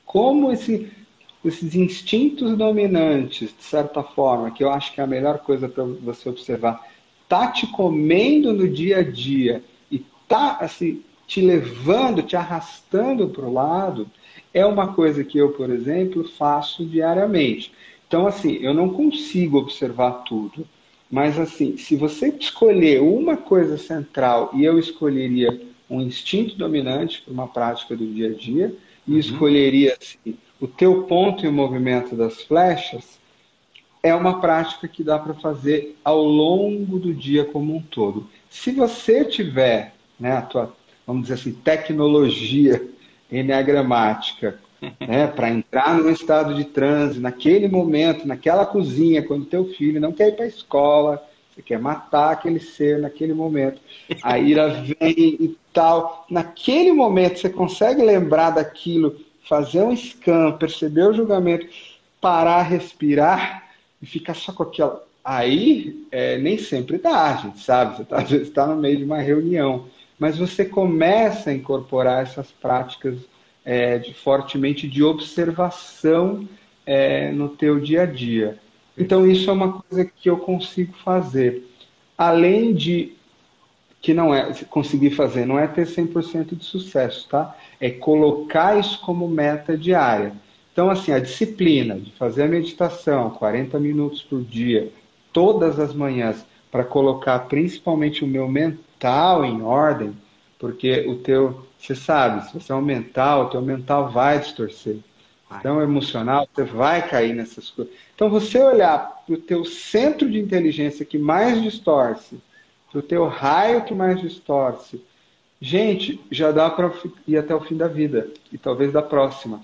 como esses instintos dominantes, de certa forma, que eu acho que é a melhor coisa para você observar, tá te comendo no dia a dia e tá assim, te levando, te arrastando para o lado, é uma coisa que eu, por exemplo, faço diariamente. Então, assim, eu não consigo observar tudo, mas assim, se você escolher uma coisa central, e eu escolheria um instinto dominante para uma prática do dia a dia, e escolheria assim, o teu ponto e o movimento das flechas, é uma prática que dá para fazer ao longo do dia como um todo. Se você tiver, né, a tua, vamos dizer assim, tecnologia enneagramática, né, para entrar num estado de transe, naquele momento, naquela cozinha, quando teu filho não quer ir para a escola, você quer matar aquele ser naquele momento, a ira vem e tal. Naquele momento você consegue lembrar daquilo, fazer um scan, perceber o julgamento, parar, respirar e ficar só com aquela. Aí, nem sempre dá, a gente sabe, você às vezes está no meio de uma reunião, mas você começa a incorporar essas práticas fortemente de observação no teu dia a dia. Então, isso é uma coisa que eu consigo fazer. Além de que não é conseguir fazer, não é ter 100% de sucesso, tá? É colocar isso como meta diária. Então, assim, a disciplina de fazer a meditação 40 minutos por dia, todas as manhãs, para colocar principalmente o meu mental em ordem, porque você sabe, se você é um mental, o teu mental vai distorcer. Então, emocional, você vai cair nessas coisas. Então, você olhar para o teu centro de inteligência que mais distorce, para o teu raio que mais distorce, gente, já dá para ir até o fim da vida, e talvez da próxima.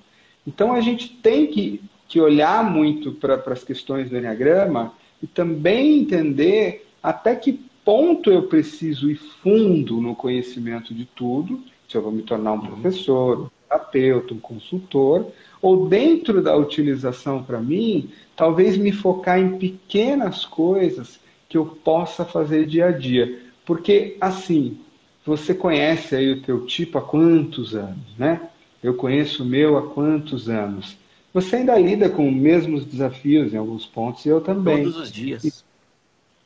Então, a gente tem que olhar muito para as questões do Enneagrama e também entender até que ponto eu preciso ir fundo no conhecimento de tudo, se eu vou me tornar um professor, um terapeuta, um consultor, ou dentro da utilização para mim, talvez me focar em pequenas coisas que eu possa fazer dia a dia. Porque, assim, você conhece aí o teu tipo há quantos anos, né? Eu conheço o meu há quantos anos. Você ainda lida com os mesmos desafios em alguns pontos, e eu também. Todos os dias.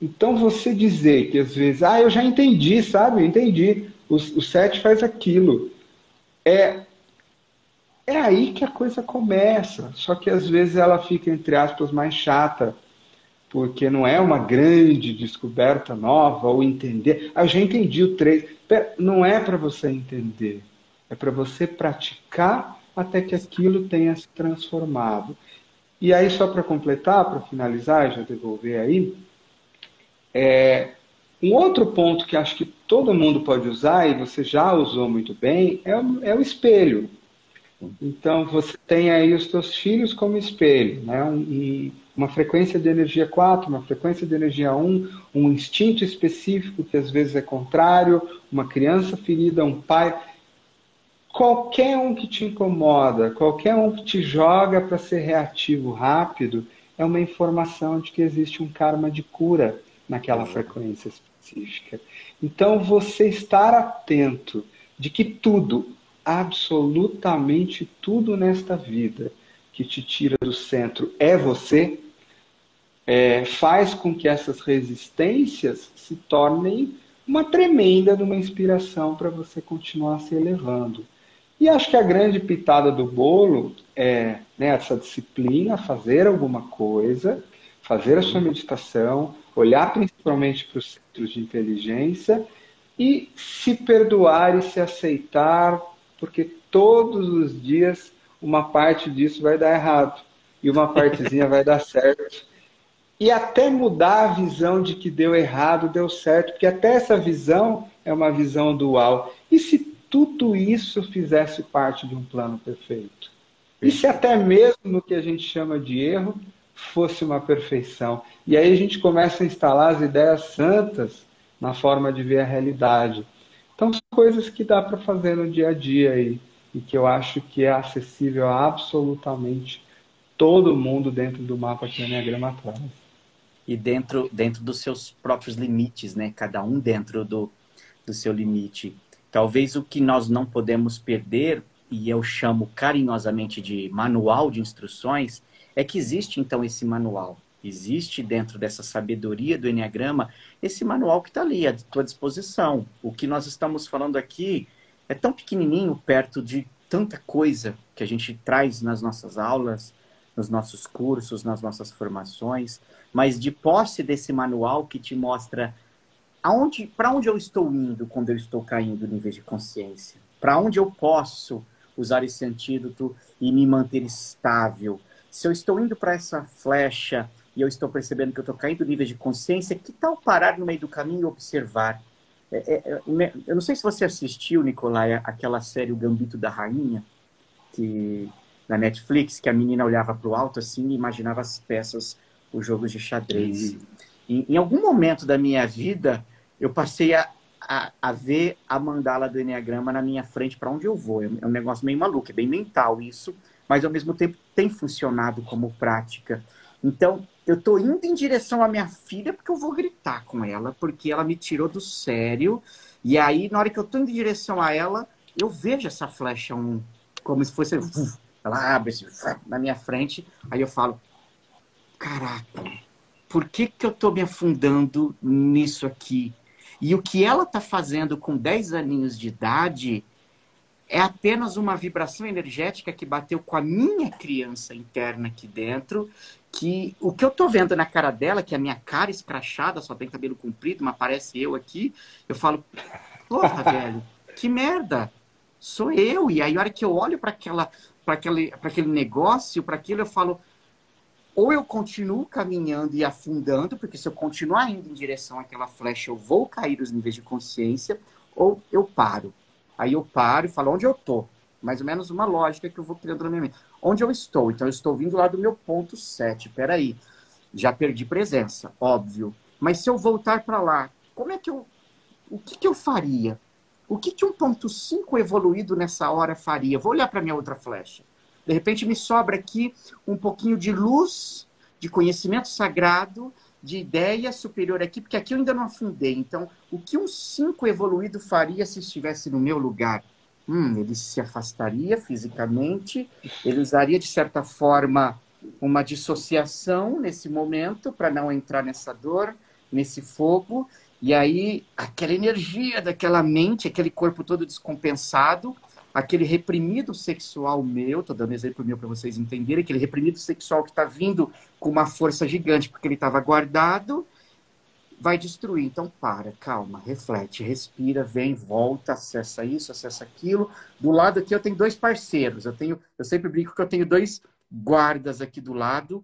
Então, você dizer que às vezes, eu já entendi, sabe? Eu entendi. O 7 faz aquilo. É aí que a coisa começa. Só que às vezes ela fica, entre aspas, mais chata, porque não é uma grande descoberta nova, ou entender. Eu já entendi o 3. Não é para você entender. É para você praticar até que aquilo tenha se transformado. E aí, só para completar, para finalizar, já devolver aí, um outro ponto que acho que todo mundo pode usar, e você já usou muito bem, é o espelho. Então, você tem aí os teus filhos como espelho, né? Uma frequência de energia 4, uma frequência de energia um instinto específico que às vezes é contrário, uma criança ferida, um pai. Qualquer um que te incomoda, qualquer um que te joga para ser reativo rápido, é uma informação de que existe um karma de cura naquela frequência específica. Então, você estar atento de que tudo, absolutamente tudo nesta vida que te tira do centro é você, faz com que essas resistências se tornem uma tremenda de uma inspiração para você continuar se elevando. E acho que a grande pitada do bolo é, né, essa disciplina, fazer alguma coisa, fazer a sua meditação, olhar principalmente para os centros de inteligência e se perdoar e se aceitar, porque todos os dias uma parte disso vai dar errado e uma partezinha vai dar certo. E até mudar a visão de que deu errado, deu certo, porque até essa visão é uma visão dual. E se tudo isso fizesse parte de um plano perfeito? E se até mesmo no que a gente chama de erro fosse uma perfeição? E aí a gente começa a instalar as ideias santas na forma de ver a realidade. Então, são coisas que dá para fazer no dia a dia e que eu acho que é acessível a absolutamente todo mundo dentro do mapa que o Enneagrama traz. e dentro dos seus próprios limites, né? Cada um dentro do seu limite. Talvez o que nós não podemos perder, e eu chamo carinhosamente de manual de instruções, é que existe então esse manual. Existe dentro dessa sabedoria do Enneagrama esse manual que está ali à tua disposição. O que nós estamos falando aqui é tão pequenininho perto de tanta coisa que a gente traz nas nossas aulas, nos nossos cursos, nas nossas formações, mas de posse desse manual que te mostra para onde eu estou indo quando eu estou caindo no nível de consciência? Para onde eu posso usar esse antídoto e me manter estável? Se eu estou indo para essa flecha e eu estou percebendo que eu estou caindo no nível de consciência, que tal parar no meio do caminho e observar? Eu não sei se você assistiu, Nicolai, aquela série O Gambito da Rainha, na Netflix, que a menina olhava para o alto assim e imaginava as peças, os jogos de xadrez. Em algum momento da minha vida, eu passei a ver a mandala do Enneagrama na minha frente para onde eu vou. É um negócio meio maluco, é bem mental isso, mas ao mesmo tempo tem funcionado como prática. Então, eu estou indo em direção à minha filha porque eu vou gritar com ela, porque ela me tirou do sério. E aí, na hora que eu estou indo em direção a ela, eu vejo essa flecha como se fosse... Ela abre assim, na minha frente. Aí eu falo, caraca, por que eu estou me afundando nisso aqui? E o que ela está fazendo com 10 aninhos de idade é apenas uma vibração energética que bateu com a minha criança interna aqui dentro, que o que eu estou vendo na cara dela, que é a minha cara escrachada, só tem cabelo comprido, mas parece eu aqui, eu falo, porra, velho, que merda, sou eu. E aí, a hora que eu olho para aquele negócio, para aquilo, eu falo, ou eu continuo caminhando e afundando, porque se eu continuar indo em direção àquela flecha, eu vou cair os níveis de consciência, ou eu paro. Aí eu paro e falo, onde eu estou? Mais ou menos uma lógica que eu vou criando na minha mente. Onde eu estou? Então, eu estou vindo lá do meu ponto 7. Peraí, já perdi presença, óbvio. Mas se eu voltar para lá, o que eu faria? O que um ponto 5 evoluído nessa hora faria? Vou olhar para minha outra flecha. De repente me sobra aqui um pouquinho de luz, de conhecimento sagrado, de ideia superior aqui, porque aqui eu ainda não afundei. Então, o que um 5 evoluído faria se estivesse no meu lugar? Ele se afastaria fisicamente, ele usaria, de certa forma, uma dissociação nesse momento para não entrar nessa dor, nesse fogo, e aí aquela energia daquela mente, aquele corpo todo descompensado, aquele reprimido sexual meu, estou dando exemplo meu para vocês entenderem, aquele reprimido sexual que está vindo com uma força gigante porque ele estava guardado, vai destruir. Então para, calma, reflete, respira, vem, volta, acessa isso, acessa aquilo. Do lado aqui eu tenho 2 parceiros, eu sempre brinco que eu tenho 2 guardas aqui do lado,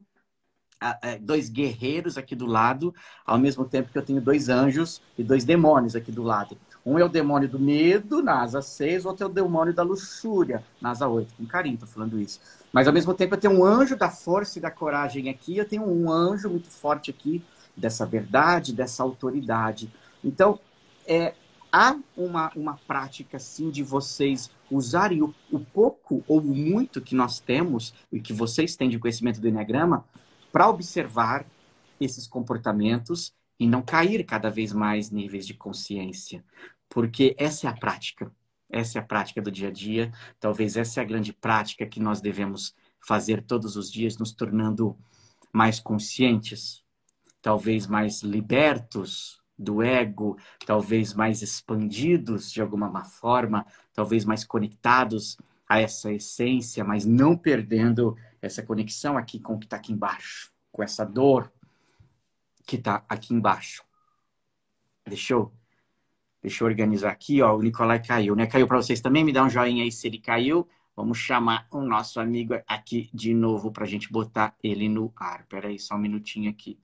2 guerreiros aqui do lado, ao mesmo tempo que eu tenho 2 anjos e 2 demônios aqui do lado. Um é o demônio do medo, na asa 6, outro é o demônio da luxúria, na asa 8. Com carinho, tô falando isso. Mas, ao mesmo tempo, eu tenho um anjo da força e da coragem aqui, eu tenho um anjo muito forte aqui, dessa verdade, dessa autoridade. Então, há uma prática, sim, de vocês usarem o pouco ou o muito que nós temos, e que vocês têm de conhecimento do Enneagrama, para observar esses comportamentos e não cair cada vez mais níveis de consciência. Porque essa é a prática. Essa é a prática do dia a dia. Talvez essa é a grande prática que nós devemos fazer todos os dias, nos tornando mais conscientes, talvez mais libertos do ego, talvez mais expandidos de alguma forma, talvez mais conectados a essa essência, mas não perdendo essa conexão aqui com o que está aqui embaixo, com essa dor que está aqui embaixo. Deixa eu organizar aqui, ó. O Nicolai caiu, né? Caiu para vocês também? Me dá um joinha aí se ele caiu. Vamos chamar o nosso amigo aqui de novo para a gente botar ele no ar. Espera aí, só um minutinho aqui.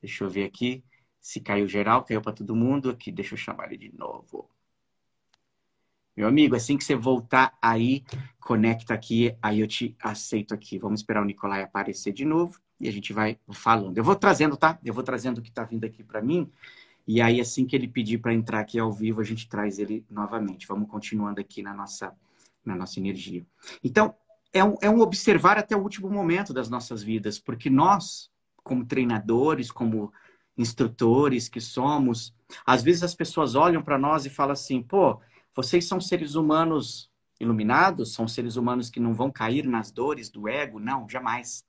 Deixa eu ver aqui se caiu geral, caiu para todo mundo. Aqui, deixa eu chamar ele de novo. Meu amigo, assim que você voltar aí, conecta aqui, aí eu te aceito aqui. Vamos esperar o Nicolai aparecer de novo e a gente vai falando. Eu vou trazendo, tá? Eu vou trazendo o que está vindo aqui para mim. E aí, assim que ele pedir para entrar aqui ao vivo, a gente traz ele novamente. Vamos continuando aqui na nossa energia. Então, é um observar até o último momento das nossas vidas, porque nós, como treinadores, como instrutores que somos, às vezes as pessoas olham para nós e falam assim, pô, vocês são seres humanos iluminados, são seres humanos que não vão cair nas dores do ego? Não, jamais.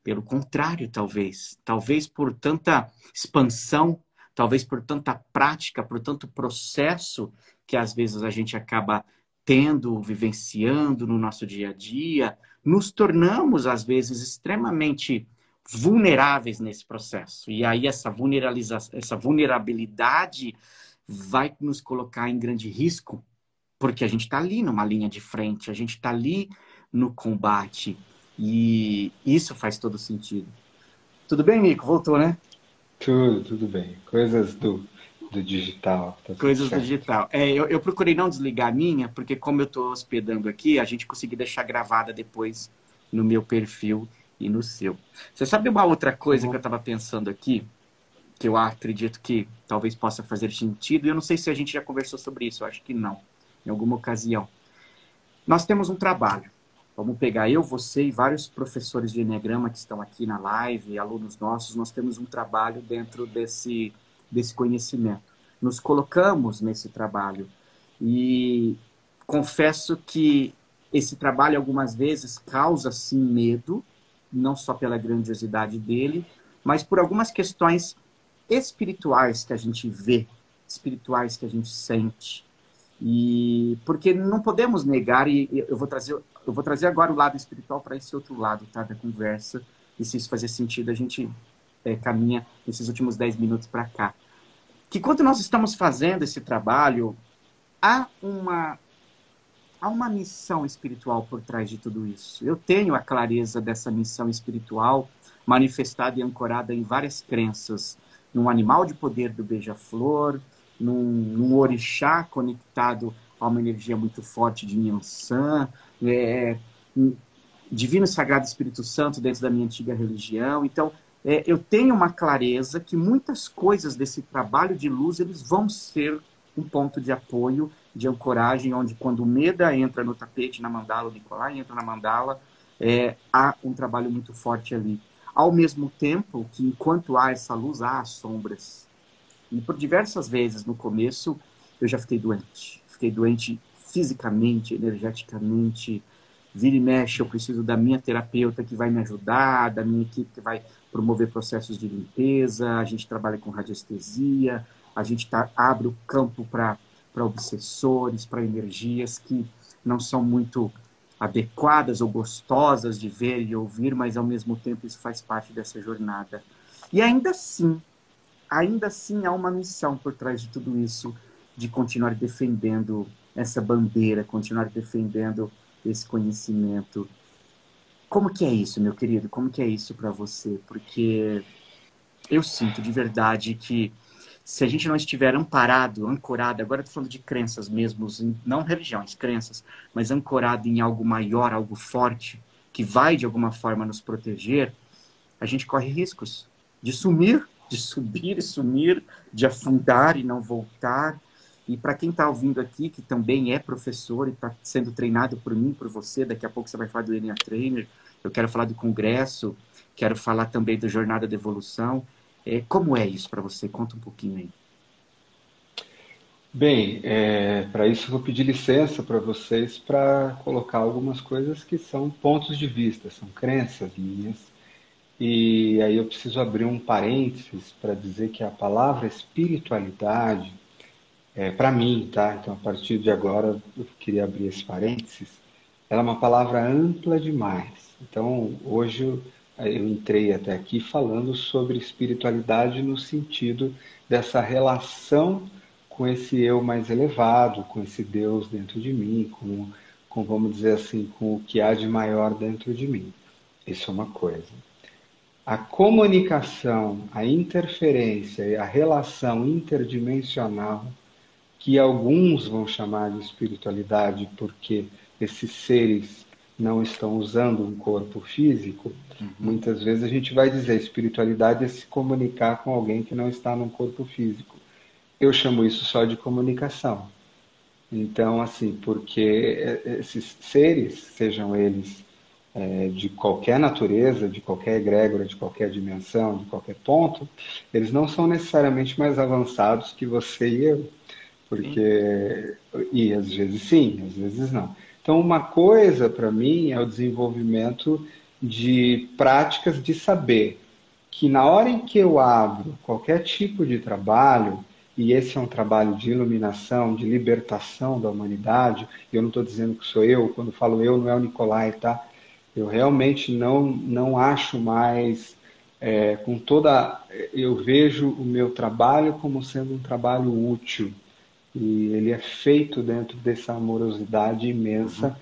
Pelo contrário, talvez. Talvez por tanta expansão, talvez por tanta prática, por tanto processo que às vezes a gente acaba tendo, vivenciando no nosso dia a dia, nos tornamos às vezes extremamente vulneráveis nesse processo. E aí essa vulnerabilidade vai nos colocar em grande risco, porque a gente está ali numa linha de frente, a gente está ali no combate. E isso faz todo sentido. Tudo bem, Nico? Voltou, né? Tudo bem. Coisas do digital, tá tudo Coisas do certo. digital. Eu procurei não desligar a minha, porque como eu estou hospedando aqui, a gente conseguiu deixar gravada depois no meu perfil e no seu. Você sabe uma outra Tá coisa que eu bom? estava pensando aqui, que eu acredito que talvez possa fazer sentido, e eu não sei se a gente já conversou sobre isso, eu acho que não, em alguma ocasião. Nós temos um trabalho. Vamos pegar eu, você e vários professores de Enneagrama que estão aqui na live, alunos nossos, nós temos um trabalho dentro desse conhecimento. Nos colocamos nesse trabalho. E confesso que esse trabalho algumas vezes causa sim medo, não só pela grandiosidade dele, mas por algumas questões espirituais que a gente vê, espirituais que a gente sente. E porque não podemos negar, e eu vou trazer agora o lado espiritual para esse outro lado, tá, da conversa, e se isso fazer sentido, a gente caminha nesses últimos 10 minutos para cá. Que quando nós estamos fazendo esse trabalho, há uma, há uma missão espiritual por trás de tudo isso. Eu tenho a clareza dessa missão espiritual manifestada e ancorada em várias crenças, num animal de poder do beija-flor, num orixá conectado a uma energia muito forte de Nyansan, um Divino Sagrado Espírito Santo dentro da minha antiga religião. Então, eu tenho uma clareza que muitas coisas desse trabalho de luz eles vão ser um ponto de apoio, de ancoragem, onde quando o Meda entra no tapete, na mandala, o Nicolai entra na mandala, há um trabalho muito forte ali. Ao mesmo tempo que, enquanto há essa luz, há as sombras. E por diversas vezes no começo, eu já fiquei doente. Fiquei doente fisicamente, energeticamente. Vira e mexe, eu preciso da minha terapeuta que vai me ajudar, da minha equipe que vai promover processos de limpeza. A gente trabalha com radiestesia, a gente abre o campo para obsessores, para energias que não são muito adequadas ou gostosas de ver e ouvir, mas ao mesmo tempo isso faz parte dessa jornada. E ainda assim há uma missão por trás de tudo isso, de continuar defendendo essa bandeira, continuar defendendo esse conhecimento. Como que é isso, meu querido? Como que é isso para você? Porque eu sinto de verdade que se a gente não estiver amparado, ancorado, agora eu estou falando de crenças mesmo, não religiões, crenças, mas ancorado em algo maior, algo forte, que vai de alguma forma nos proteger, a gente corre riscos de sumir, de subir e sumir, de afundar e não voltar. E para quem está ouvindo aqui, que também é professor e está sendo treinado por mim, por você, daqui a pouco você vai falar do Enia Trainer, eu quero falar do congresso, quero falar também da Jornada da Evolução. Como é isso para você? Conta um pouquinho aí. Bem, para isso eu vou pedir licença para vocês para colocar algumas coisas que são pontos de vista, são crenças minhas. E aí eu preciso abrir um parênteses para dizer que a palavra espiritualidade, para mim, tá? Então a partir de agora eu queria abrir esse parênteses. Ela é uma palavra ampla demais. Então hoje eu entrei até aqui falando sobre espiritualidade no sentido dessa relação com esse eu mais elevado, com esse Deus dentro de mim, vamos dizer assim, com o que há de maior dentro de mim. Isso é uma coisa. A comunicação, a interferência e a relação interdimensional, que alguns vão chamar de espiritualidade porque esses seres não estão usando um corpo físico, Uhum. muitas vezes a gente vai dizer espiritualidade é se comunicar com alguém que não está num corpo físico. Eu chamo isso só de comunicação. Então, assim, porque esses seres, sejam eles de qualquer natureza, de qualquer egrégora, de qualquer dimensão, de qualquer ponto, eles não são necessariamente mais avançados que você e eu. Porque, e às vezes sim, às vezes não. Então, uma coisa para mim é o desenvolvimento de práticas de saber que na hora em que eu abro qualquer tipo de trabalho, e esse é um trabalho de iluminação, de libertação da humanidade, e eu não estou dizendo que sou eu, quando falo eu não é o Nicolai, tá? Eu realmente não acho mais, com toda. Eu vejo o meu trabalho como sendo um trabalho útil. E ele é feito dentro dessa amorosidade imensa,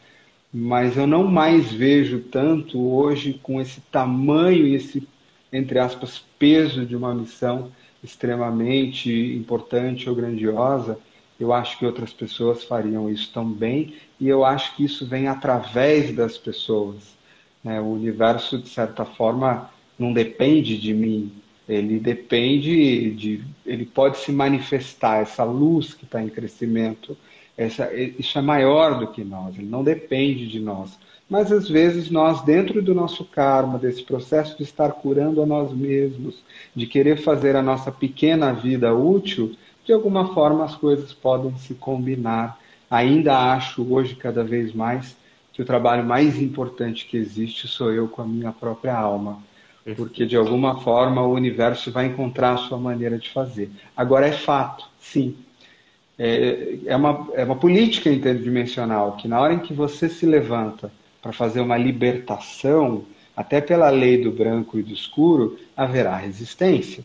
mas eu não mais vejo tanto hoje com esse tamanho e esse, entre aspas, peso de uma missão extremamente importante ou grandiosa. Eu acho que outras pessoas fariam isso também, e eu acho que isso vem através das pessoas, né? O universo, de certa forma, não depende de mim, ele depende de. Ele pode se manifestar, essa luz que está em crescimento, isso é maior do que nós, ele não depende de nós. Mas às vezes nós, dentro do nosso karma, desse processo de estar curando a nós mesmos, de querer fazer a nossa pequena vida útil, de alguma forma as coisas podem se combinar. Ainda acho hoje cada vez mais que o trabalho mais importante que existe sou eu com a minha própria alma, porque de Perfeito. alguma forma o universo vai encontrar a sua maneira de fazer. Agora é fato, sim. É uma política interdimensional que na hora em que você se levanta para fazer uma libertação, até pela lei do branco e do escuro, haverá resistência.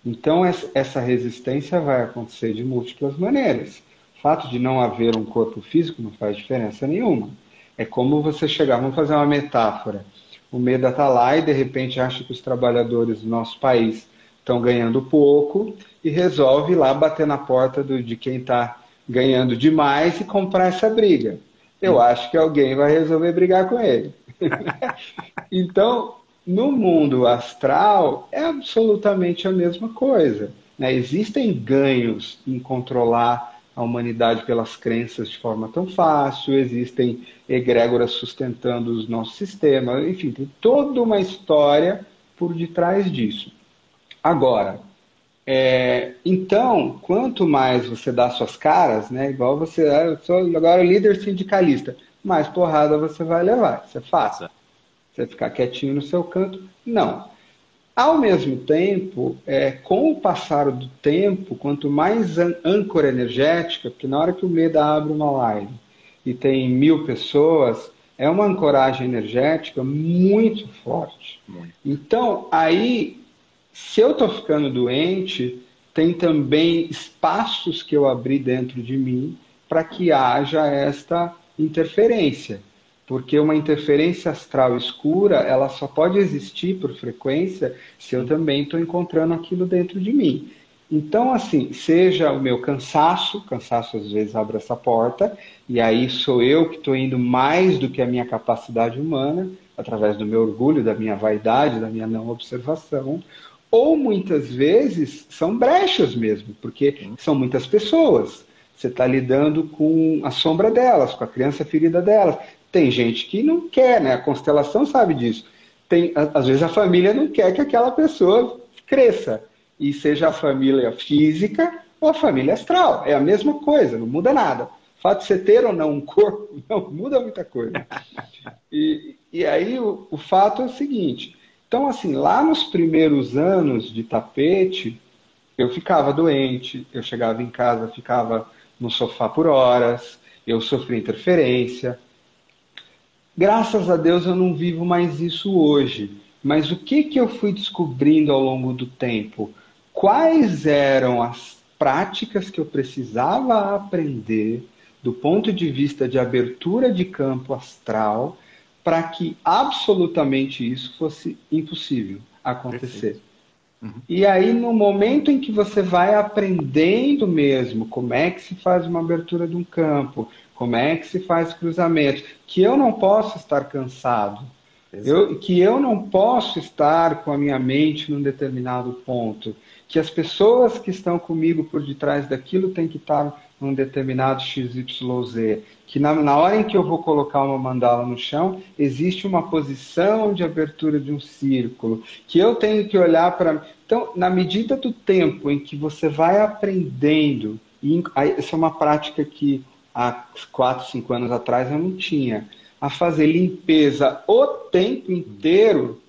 Então essa resistência vai acontecer de múltiplas maneiras. O fato de não haver um corpo físico não faz diferença nenhuma. É como você chegar, vamos fazer uma metáfora. O MEDA está lá e de repente acha que os trabalhadores do nosso país estão ganhando pouco e resolve ir lá bater na porta de quem está ganhando demais e comprar essa briga. Eu acho que alguém vai resolver brigar com ele. Então, no mundo astral, é absolutamente a mesma coisa, né? Existem ganhos em controlar a humanidade pelas crenças de forma tão fácil, existem egrégoras sustentando os nossos sistemas, enfim, tem toda uma história por detrás disso. Agora, então, quanto mais você dá suas caras, né, igual você, eu sou agora líder sindicalista, mais porrada você vai levar, isso é fato. Exato. Você ficar quietinho no seu canto, não. Ao mesmo tempo, com o passar do tempo, quanto mais âncora energética, porque na hora que o MEDA abre uma live e tem 1000 pessoas, é uma ancoragem energética muito forte. Muito. Então, aí, se eu estou ficando doente, tem também espaços que eu abri dentro de mim para que haja esta interferência. Porque uma interferência astral escura, ela só pode existir por frequência se eu também estou encontrando aquilo dentro de mim. Então, assim, seja o meu cansaço às vezes abre essa porta, e aí sou eu que estou indo mais do que a minha capacidade humana, através do meu orgulho, da minha vaidade, da minha não observação, ou muitas vezes são brechas mesmo, porque são muitas pessoas. Você está lidando com a sombra delas, com a criança ferida delas. Tem gente que não quer, né? A constelação sabe disso. Às vezes a família não quer que aquela pessoa cresça. E seja a família física ou a família astral. É a mesma coisa, não muda nada. O fato de você ter ou não um corpo não muda muita coisa. E aí o fato é o seguinte. Então, assim, lá nos primeiros anos de tapete, eu ficava doente, eu chegava em casa, ficava no sofá por horas, eu sofri interferência. Graças a Deus eu não vivo mais isso hoje. Mas o que eu fui descobrindo ao longo do tempo? Quais eram as práticas que eu precisava aprender do ponto de vista de abertura de campo astral para que absolutamente isso fosse impossível acontecer? E aí, no momento em que você vai aprendendo mesmo como é que se faz uma abertura de um campo, como é que se faz cruzamento, que eu não posso estar cansado. Exato. Que eu não posso estar com a minha mente num determinado ponto, que as pessoas que estão comigo por detrás daquilo têm que estar num determinado XYZ, que na hora em que eu vou colocar uma mandala no chão, existe uma posição de abertura de um círculo, que eu tenho que olhar para... Então, na medida do tempo em que você vai aprendendo, essa é uma prática que há 4, 5 anos atrás eu não tinha, a fazer limpeza o tempo inteiro,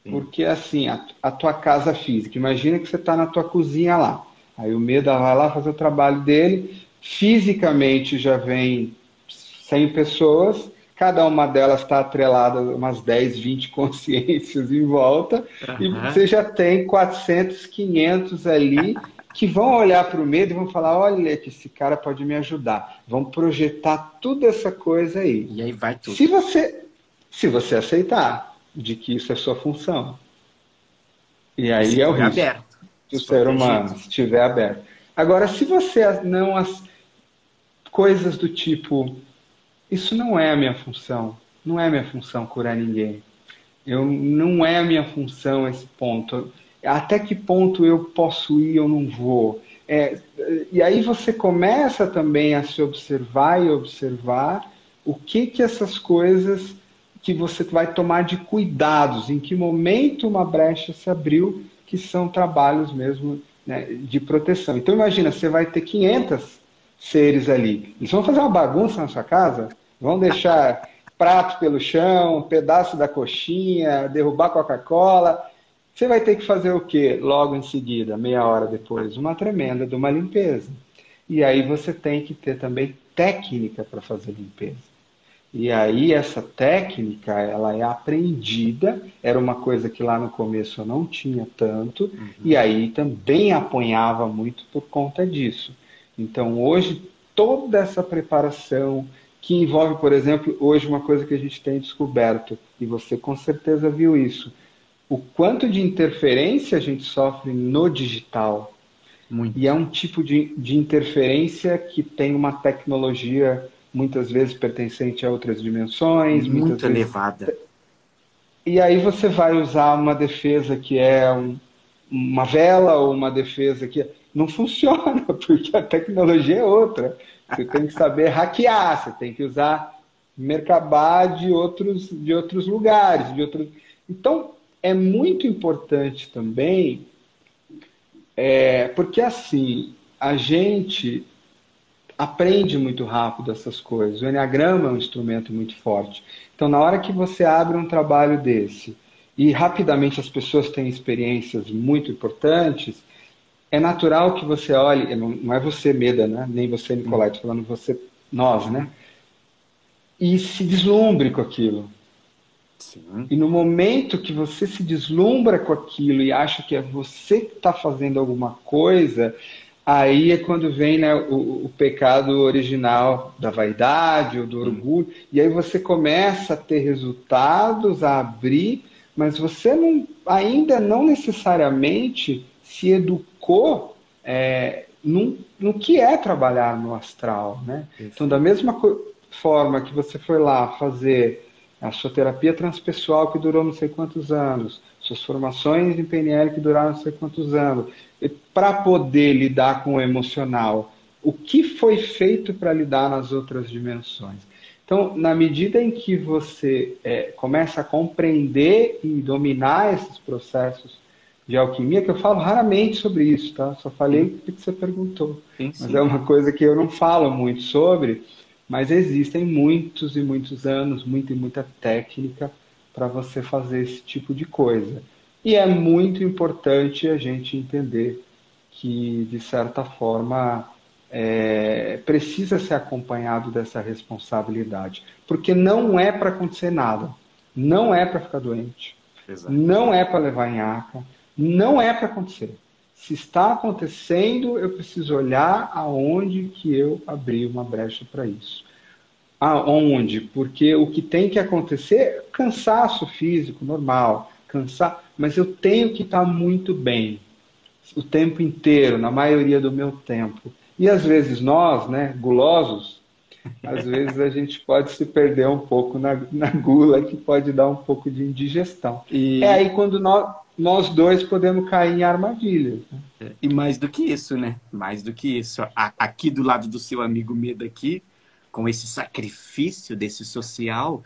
Sim. porque assim, a tua casa física, imagina que você está na tua cozinha lá, aí o Meda vai lá fazer o trabalho dele, fisicamente já vem 100 pessoas, cada uma delas está atrelada a umas 10, 20 consciências em volta, e Aham. você já tem 400, 500 ali que vão olhar para o medo e vão falar, olha que esse cara pode me ajudar. Vão projetar toda essa coisa aí. E aí vai Se tudo. você, se você aceitar de que isso é sua função. E E se aí é o for risco aberto, do ser desprotegido. humano, se estiver aberto. Agora, se você não... Coisas do tipo, isso não é a minha função. Não é minha função curar ninguém. Não é a minha função esse ponto. Até que ponto eu posso ir ou não vou? E aí você começa também a se observar e observar o que essas coisas que você vai tomar de cuidados, em que momento uma brecha se abriu, que são trabalhos mesmo, né, de proteção. Então imagina, você vai ter 500 seres ali. Eles vão fazer uma bagunça na sua casa, vão deixar prato pelo chão, um pedaço da coxinha, derrubar Coca-Cola. Você vai ter que fazer o quê? Logo em seguida, meia hora depois, uma tremenda de uma limpeza. E aí você tem que ter também técnica para fazer limpeza. E aí essa técnica, ela é aprendida, era uma coisa que lá no começo eu não tinha tanto, e Uhum. aí também apanhava muito por conta disso. Então hoje toda essa preparação que envolve, por exemplo, hoje uma coisa que a gente tem descoberto, e você com certeza viu isso, o quanto de interferência a gente sofre no digital. E é Muito. um tipo de interferência que tem uma tecnologia muitas vezes pertencente a outras dimensões, muitas Muito vezes. elevada. E aí você vai usar uma defesa que é uma vela ou uma defesa que não funciona, porque a tecnologia é outra. Você tem que saber hackear, você tem que usar Merkabah de outros lugares, de outros. Então, é muito importante também, porque assim, a gente aprende muito rápido essas coisas. O Enneagrama é um instrumento muito forte. Então, na hora que você abre um trabalho desse e rapidamente as pessoas têm experiências muito importantes, é natural que você olhe, não é você, Meda, né? Nem você, Nicolai, Uhum. estou falando você, nós, né? Uhum. E se deslumbre com aquilo. Sim. E no momento que você se deslumbra com aquilo e acha que é você que está fazendo alguma coisa, aí é quando vem, né, o pecado original da vaidade ou do Sim. orgulho, e aí você começa a ter resultados, a abrir, mas você ainda não necessariamente se educou no que é trabalhar no astral, né? Então, da Perfeito. mesma forma que você foi lá fazer a sua terapia transpessoal que durou não sei quantos anos, suas formações em PNL que duraram não sei quantos anos, para poder lidar com o emocional, o que foi feito para lidar nas outras dimensões. Então, na medida em que você começa a compreender e dominar esses processos de alquimia, que eu falo raramente sobre isso, tá? Só falei Sim. porque você perguntou. Sim, Mas é sim. uma coisa que eu não falo muito sobre, mas existem muitos e muitos anos, muita e muita técnica para você fazer esse tipo de coisa. E é muito importante a gente entender que, de certa forma, precisa ser acompanhado dessa responsabilidade. Porque não é para acontecer nada. Não é para ficar doente. Exato. Não é para levar nhaca. Não é para acontecer. Se está acontecendo, eu preciso olhar aonde que eu abri uma brecha para isso. Aonde? Porque o que tem que acontecer é cansaço físico, normal, cansar, mas eu tenho que estar muito bem o tempo inteiro, na maioria do meu tempo. E às vezes nós, né, gulosos, às vezes a gente pode se perder um pouco na gula, que pode dar um pouco de indigestão. É E, aí quando nós dois podemos cair em armadilhas, né? e mais do que isso, né? Mais do que isso. Aqui do lado do seu amigo Meda aqui, com esse sacrifício desse social,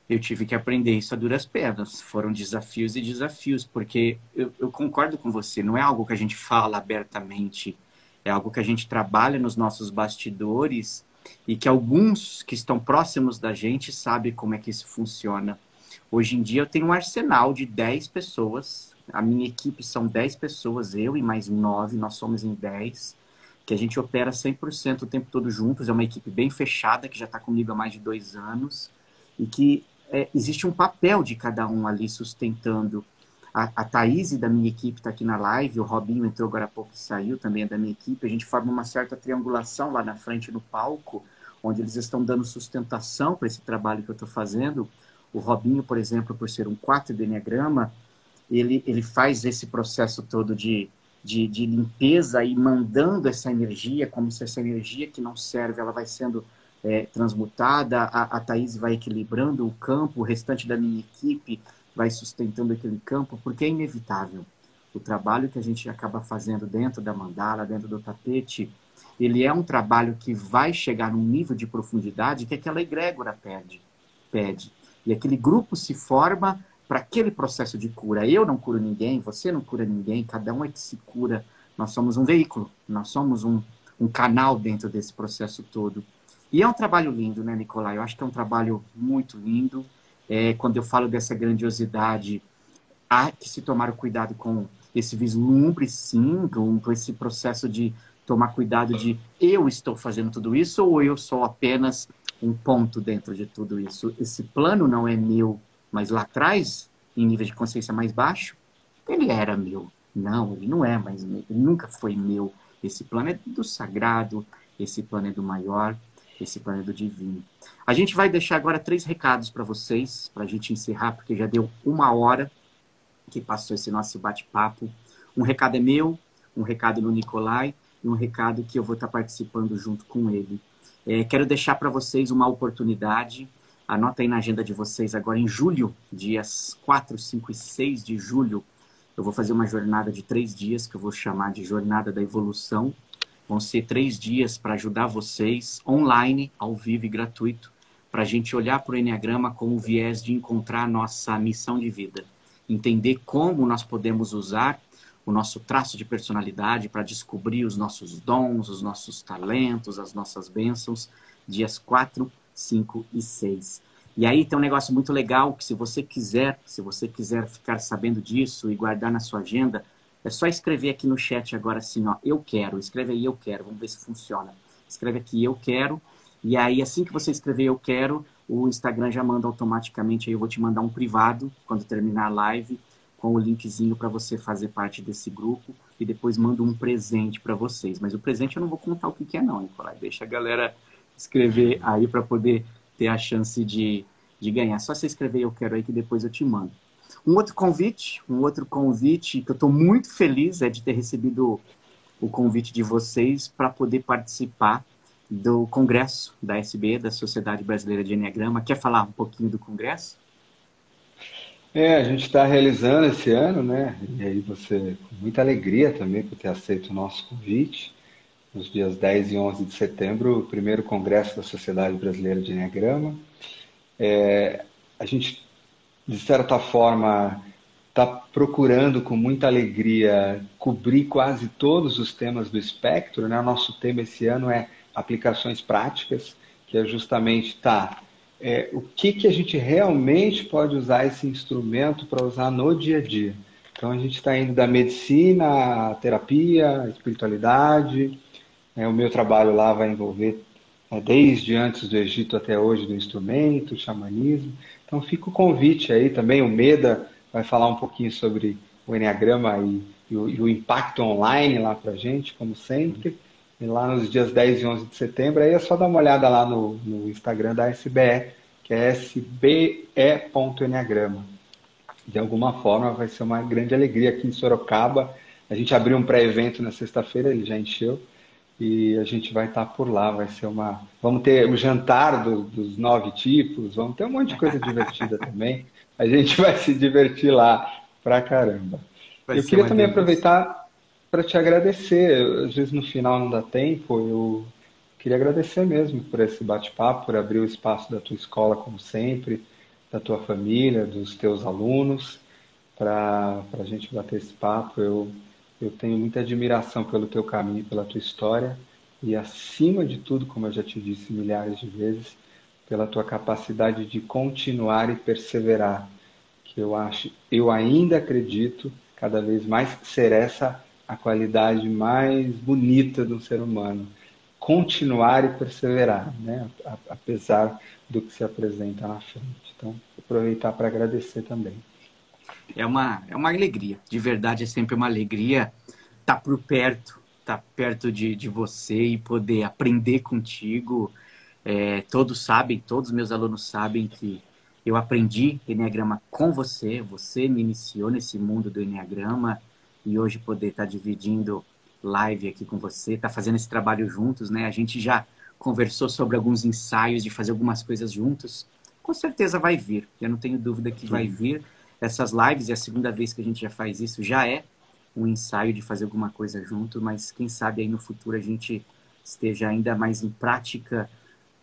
eu tive que aprender isso a duras penas. Foram desafios e desafios, porque eu concordo com você, não é algo que a gente fala abertamente, é algo que a gente trabalha nos nossos bastidores e que alguns que estão próximos da gente sabem como é que isso funciona. Hoje em dia eu tenho um arsenal de 10 pessoas, a minha equipe são 10 pessoas, eu e mais 9, nós somos em 10, que a gente opera 100% o tempo todo juntos, é uma equipe bem fechada, que já está comigo há mais de 2 anos, e que existe um papel de cada um ali sustentando. A Thaís da minha equipe está aqui na live, o Robinho entrou agora há pouco e saiu, também é da minha equipe. A gente forma uma certa triangulação lá na frente no palco, onde eles estão dando sustentação para esse trabalho que eu estou fazendo. O Robinho, por exemplo, por ser um 4 de Enneagrama, ele faz esse processo todo de limpeza e mandando essa energia, como se essa energia que não serve, ela vai sendo transmutada, a Thaís vai equilibrando o campo, o restante da minha equipe vai sustentando aquele campo, porque é inevitável. O trabalho que a gente acaba fazendo dentro da mandala, dentro do tapete, ele é um trabalho que vai chegar num nível de profundidade que aquela egrégora pede. E aquele grupo se forma para aquele processo de cura. Eu não curo ninguém, você não cura ninguém, cada um é que se cura. Nós somos um veículo, nós somos um canal dentro desse processo todo. E é um trabalho lindo, né, Nicolai? Eu acho que é um trabalho muito lindo. Quando eu falo dessa grandiosidade, há que se tomar cuidado com esse vislumbre, sim, com esse processo de tomar cuidado de eu estou fazendo tudo isso ou eu sou apenas um ponto dentro de tudo isso. Esse plano não é meu, mas lá atrás, em nível de consciência mais baixo, ele era meu. Não, ele não é mais meu, ele nunca foi meu. Esse plano é do sagrado, esse plano é do maior, esse plano é do divino. A gente vai deixar agora 3 recados para vocês, para a gente encerrar, porque já deu 1 hora que passou esse nosso bate-papo. Um recado é meu, um recado no Nicolai e um recado que eu vou estar participando junto com ele. Quero deixar para vocês uma oportunidade. Anota aí na agenda de vocês agora em julho, dias 4, 5 e 6 de julho, eu vou fazer uma jornada de 3 dias, que eu vou chamar de Jornada da Evolução. Vão ser 3 dias para ajudar vocês, online, ao vivo e gratuito, para a gente olhar para o Enneagrama como o viés de encontrar a nossa missão de vida. Entender como nós podemos usar o nosso traço de personalidade para descobrir os nossos dons, os nossos talentos, as nossas bênçãos, dias 4, 5 e 6. E aí tem um negócio muito legal que se você quiser ficar sabendo disso e guardar na sua agenda, é só escrever aqui no chat agora assim, ó, eu quero. Escreve aí, eu quero. Vamos ver se funciona. Escreve aqui, eu quero. E aí, assim que você escrever eu quero, o Instagram já manda automaticamente. Aí eu vou te mandar um privado, quando terminar a live, com o linkzinho para você fazer parte desse grupo. E depois mando um presente para vocês. Mas o presente eu não vou contar o que é não, Nicolai. Deixa a galera escrever aí para poder ter a chance de ganhar. Só você escrever eu quero aí que depois eu te mando. Um outro convite que eu estou muito feliz é de ter recebido o convite de vocês para poder participar do congresso da SBE, da Sociedade Brasileira de Enneagrama. Quer falar um pouquinho do congresso? A gente está realizando esse ano, né? E aí você, com muita alegria também por ter aceito o nosso convite, nos dias 10 e 11 de setembro, o primeiro congresso da Sociedade Brasileira de Enneagrama. A gente, de certa forma, está procurando com muita alegria cobrir quase todos os temas do espectro, né? O nosso tema esse ano é aplicações práticas, que é justamente o que a gente realmente pode usar esse instrumento para usar no dia a dia. Então a gente está indo da medicina, à terapia, à espiritualidade. O meu trabalho lá vai envolver desde antes do Egito até hoje do instrumento, xamanismo. Então fica o convite aí também. O Meda vai falar um pouquinho sobre o Enneagrama e o impacto online lá para a gente, como sempre. E lá nos dias 10 e 11 de setembro, aí é só dar uma olhada lá no Instagram da SBE, que é sbe.enneagrama. De alguma forma vai ser uma grande alegria aqui em Sorocaba. A gente abriu um pré-evento na sexta-feira, ele já encheu. e a gente vai estar por lá. Vai ser vamos ter o jantar dos 9 tipos, vamos ter um monte de coisa divertida também. A gente vai se divertir lá pra caramba. Vai Eu ser queria uma também delícia. aproveitar para te agradecer. Às vezes no final não dá tempo, eu queria agradecer mesmo por esse bate-papo, por abrir o espaço da tua escola, como sempre, da tua família, dos teus alunos, para a gente bater esse papo. Eu tenho muita admiração pelo teu caminho, pela tua história e, acima de tudo, como eu já te disse milhares de vezes, pela tua capacidade de continuar e perseverar, que eu ainda acredito cada vez mais ser essa a qualidade mais bonita do ser humano. Continuar e perseverar, né? Apesar do que se apresenta na frente. Então, aproveitar para agradecer também. É uma alegria. De verdade, é sempre uma alegria estar por perto, estar perto de você e poder aprender contigo. Todos sabem, todos os meus alunos sabem que eu aprendi Enneagrama com você. Você me iniciou nesse mundo do Enneagrama e hoje poder estar dividindo live aqui com você, estar fazendo esse trabalho juntos, né? A gente já conversou sobre alguns ensaios de fazer algumas coisas juntos. Com certeza vai vir. Eu não tenho dúvida que vai Sim. vir. Essas lives, é a segunda vez que a gente já faz isso, já é um ensaio de fazer alguma coisa junto, mas quem sabe aí no futuro a gente esteja ainda mais em prática,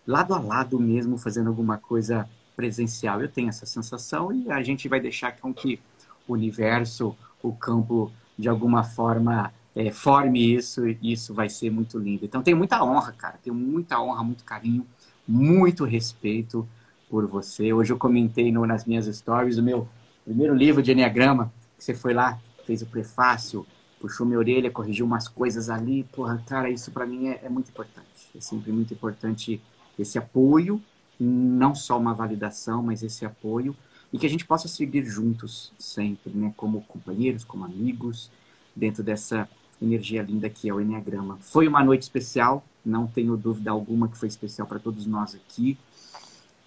lado a lado mesmo, fazendo alguma coisa presencial. Eu tenho essa sensação e a gente vai deixar com que o universo, o campo, de alguma forma, forme isso e isso vai ser muito lindo. Então, tenho muita honra, cara. Tenho muita honra, muito carinho, muito respeito por você. Hoje eu comentei nas minhas stories o meu primeiro livro de Enneagrama, que você foi lá, fez o prefácio, puxou minha orelha, corrigiu umas coisas ali. Porra, cara, isso para mim é muito importante. É sempre muito importante esse apoio, não só uma validação, mas esse apoio, e que a gente possa seguir juntos sempre, né? Como companheiros, como amigos, dentro dessa energia linda que é o Enneagrama. Foi uma noite especial, não tenho dúvida alguma que foi especial para todos nós aqui.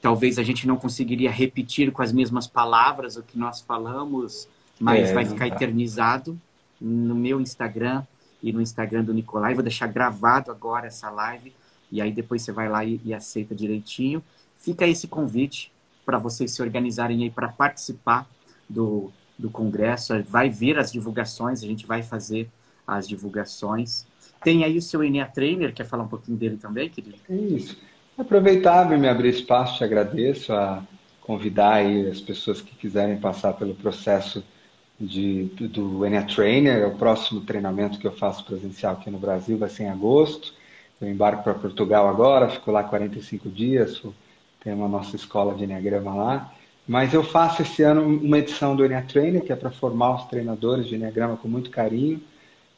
Talvez a gente não conseguiria repetir com as mesmas palavras o que nós falamos, mas vai Não ficar dá. eternizado no meu Instagram e no Instagram do Nicolai. Vou deixar gravado agora essa live e aí depois você vai lá e aceita direitinho. Fica esse convite para vocês se organizarem aí para participar do congresso. Vai vir as divulgações, a gente vai fazer as divulgações. Tem aí o seu Enea Trainer, quer falar um pouquinho dele também, querido? É isso. Aproveitar e me abrir espaço, te agradeço a convidar aí as pessoas que quiserem passar pelo processo do Enea Trainer. O próximo treinamento que eu faço presencial aqui no Brasil vai ser em agosto. Eu embarco para Portugal agora, fico lá 45 dias, tem uma nossa escola de Enneagrama lá. Mas eu faço esse ano uma edição do Enea Trainer, que é para formar os treinadores de Enneagrama com muito carinho.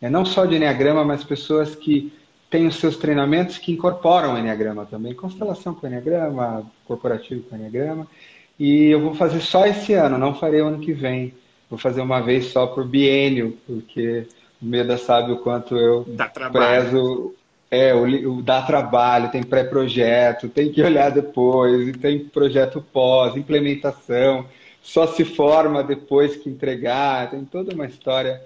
Não só de Enneagrama, mas pessoas que têm os seus treinamentos que incorporam o Enneagrama também. Constelação com Enneagrama, corporativo com Enneagrama. E eu vou fazer só esse ano, não farei o ano que vem. Vou fazer uma vez só por biênio, porque o Meda sabe o quanto eu Dá trabalho. prezo. Dá trabalho, tem pré-projeto, tem que olhar depois, e tem projeto pós, implementação, só se forma depois que entregar, tem toda uma história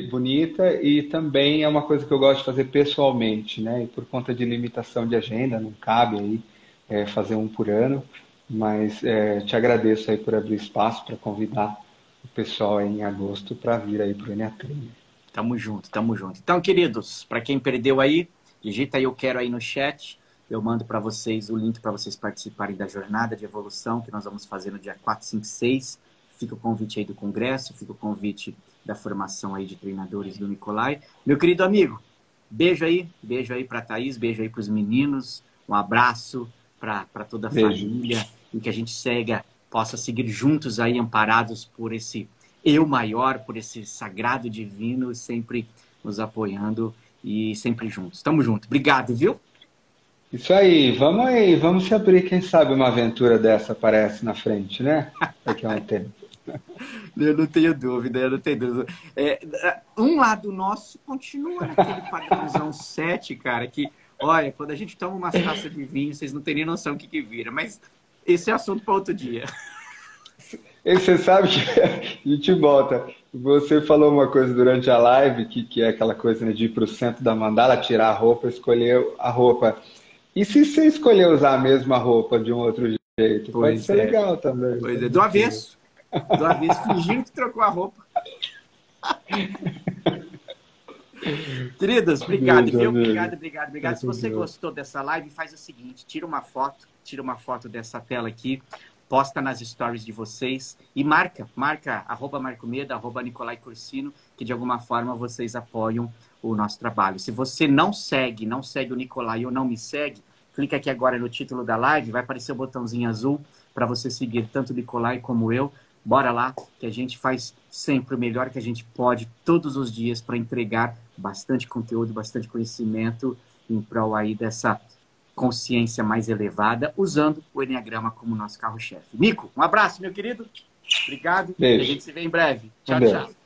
bonita e também é uma coisa que eu gosto de fazer pessoalmente, né? E por conta de limitação de agenda, não cabe aí fazer um por ano, mas te agradeço aí por abrir espaço para convidar o pessoal aí em agosto para vir aí para o Enneatraining. Tamo junto, tamo junto. Então, queridos, para quem perdeu aí, digita aí eu quero aí no chat. Eu mando para vocês o link para vocês participarem da jornada de evolução que nós vamos fazer no dia 4, 5, 6. Fica o convite aí do congresso, fica o convite da formação aí de treinadores do Nicolai. Meu querido amigo, beijo aí para a Thaís, beijo aí para os meninos, um abraço para toda a Beijo. família e que a gente possa seguir juntos aí, amparados por esse eu maior, por esse sagrado divino, sempre nos apoiando e sempre juntos. Tamo junto. Obrigado, viu? Isso aí, vamos se abrir, quem sabe uma aventura dessa aparece na frente, né? Daqui a um tempo. Eu não tenho dúvida, eu não tenho dúvida. Um lado nosso continua naquele padrãozão 7, cara, que, olha, quando a gente toma umas taças de vinho, vocês não têm nem noção o que vira, mas esse é assunto para outro dia. E você sabe que a gente volta. Você falou uma coisa durante a live, que é aquela coisa, né, de ir para o centro da mandala, tirar a roupa, escolher a roupa. E se você escolher usar a mesma roupa de um outro jeito? Pode Pois ser é, legal também. pois é. Do avesso. Do avesso, fingindo que trocou a roupa. Queridos, obrigado, Beijo, viu? amigo. Obrigado, obrigado, Tá obrigado. Se com você Deus. gostou dessa live, faz o seguinte, tira uma foto dessa tela aqui, posta nas stories de vocês e marca, @marcomeda, @Nicolai Corsino, que de alguma forma vocês apoiam o nosso trabalho. Se você não segue o Nicolai ou não me segue, clica aqui agora no título da live, vai aparecer o botãozinho azul para você seguir tanto o Nicolai como eu. Bora lá, que a gente faz sempre o melhor que a gente pode todos os dias para entregar bastante conteúdo, bastante conhecimento em prol aí dessa consciência mais elevada, usando o Enneagrama como nosso carro-chefe. Nico, um abraço, meu querido. Obrigado e a Beijo. gente se vê em breve. Com Tchau, Deus. tchau.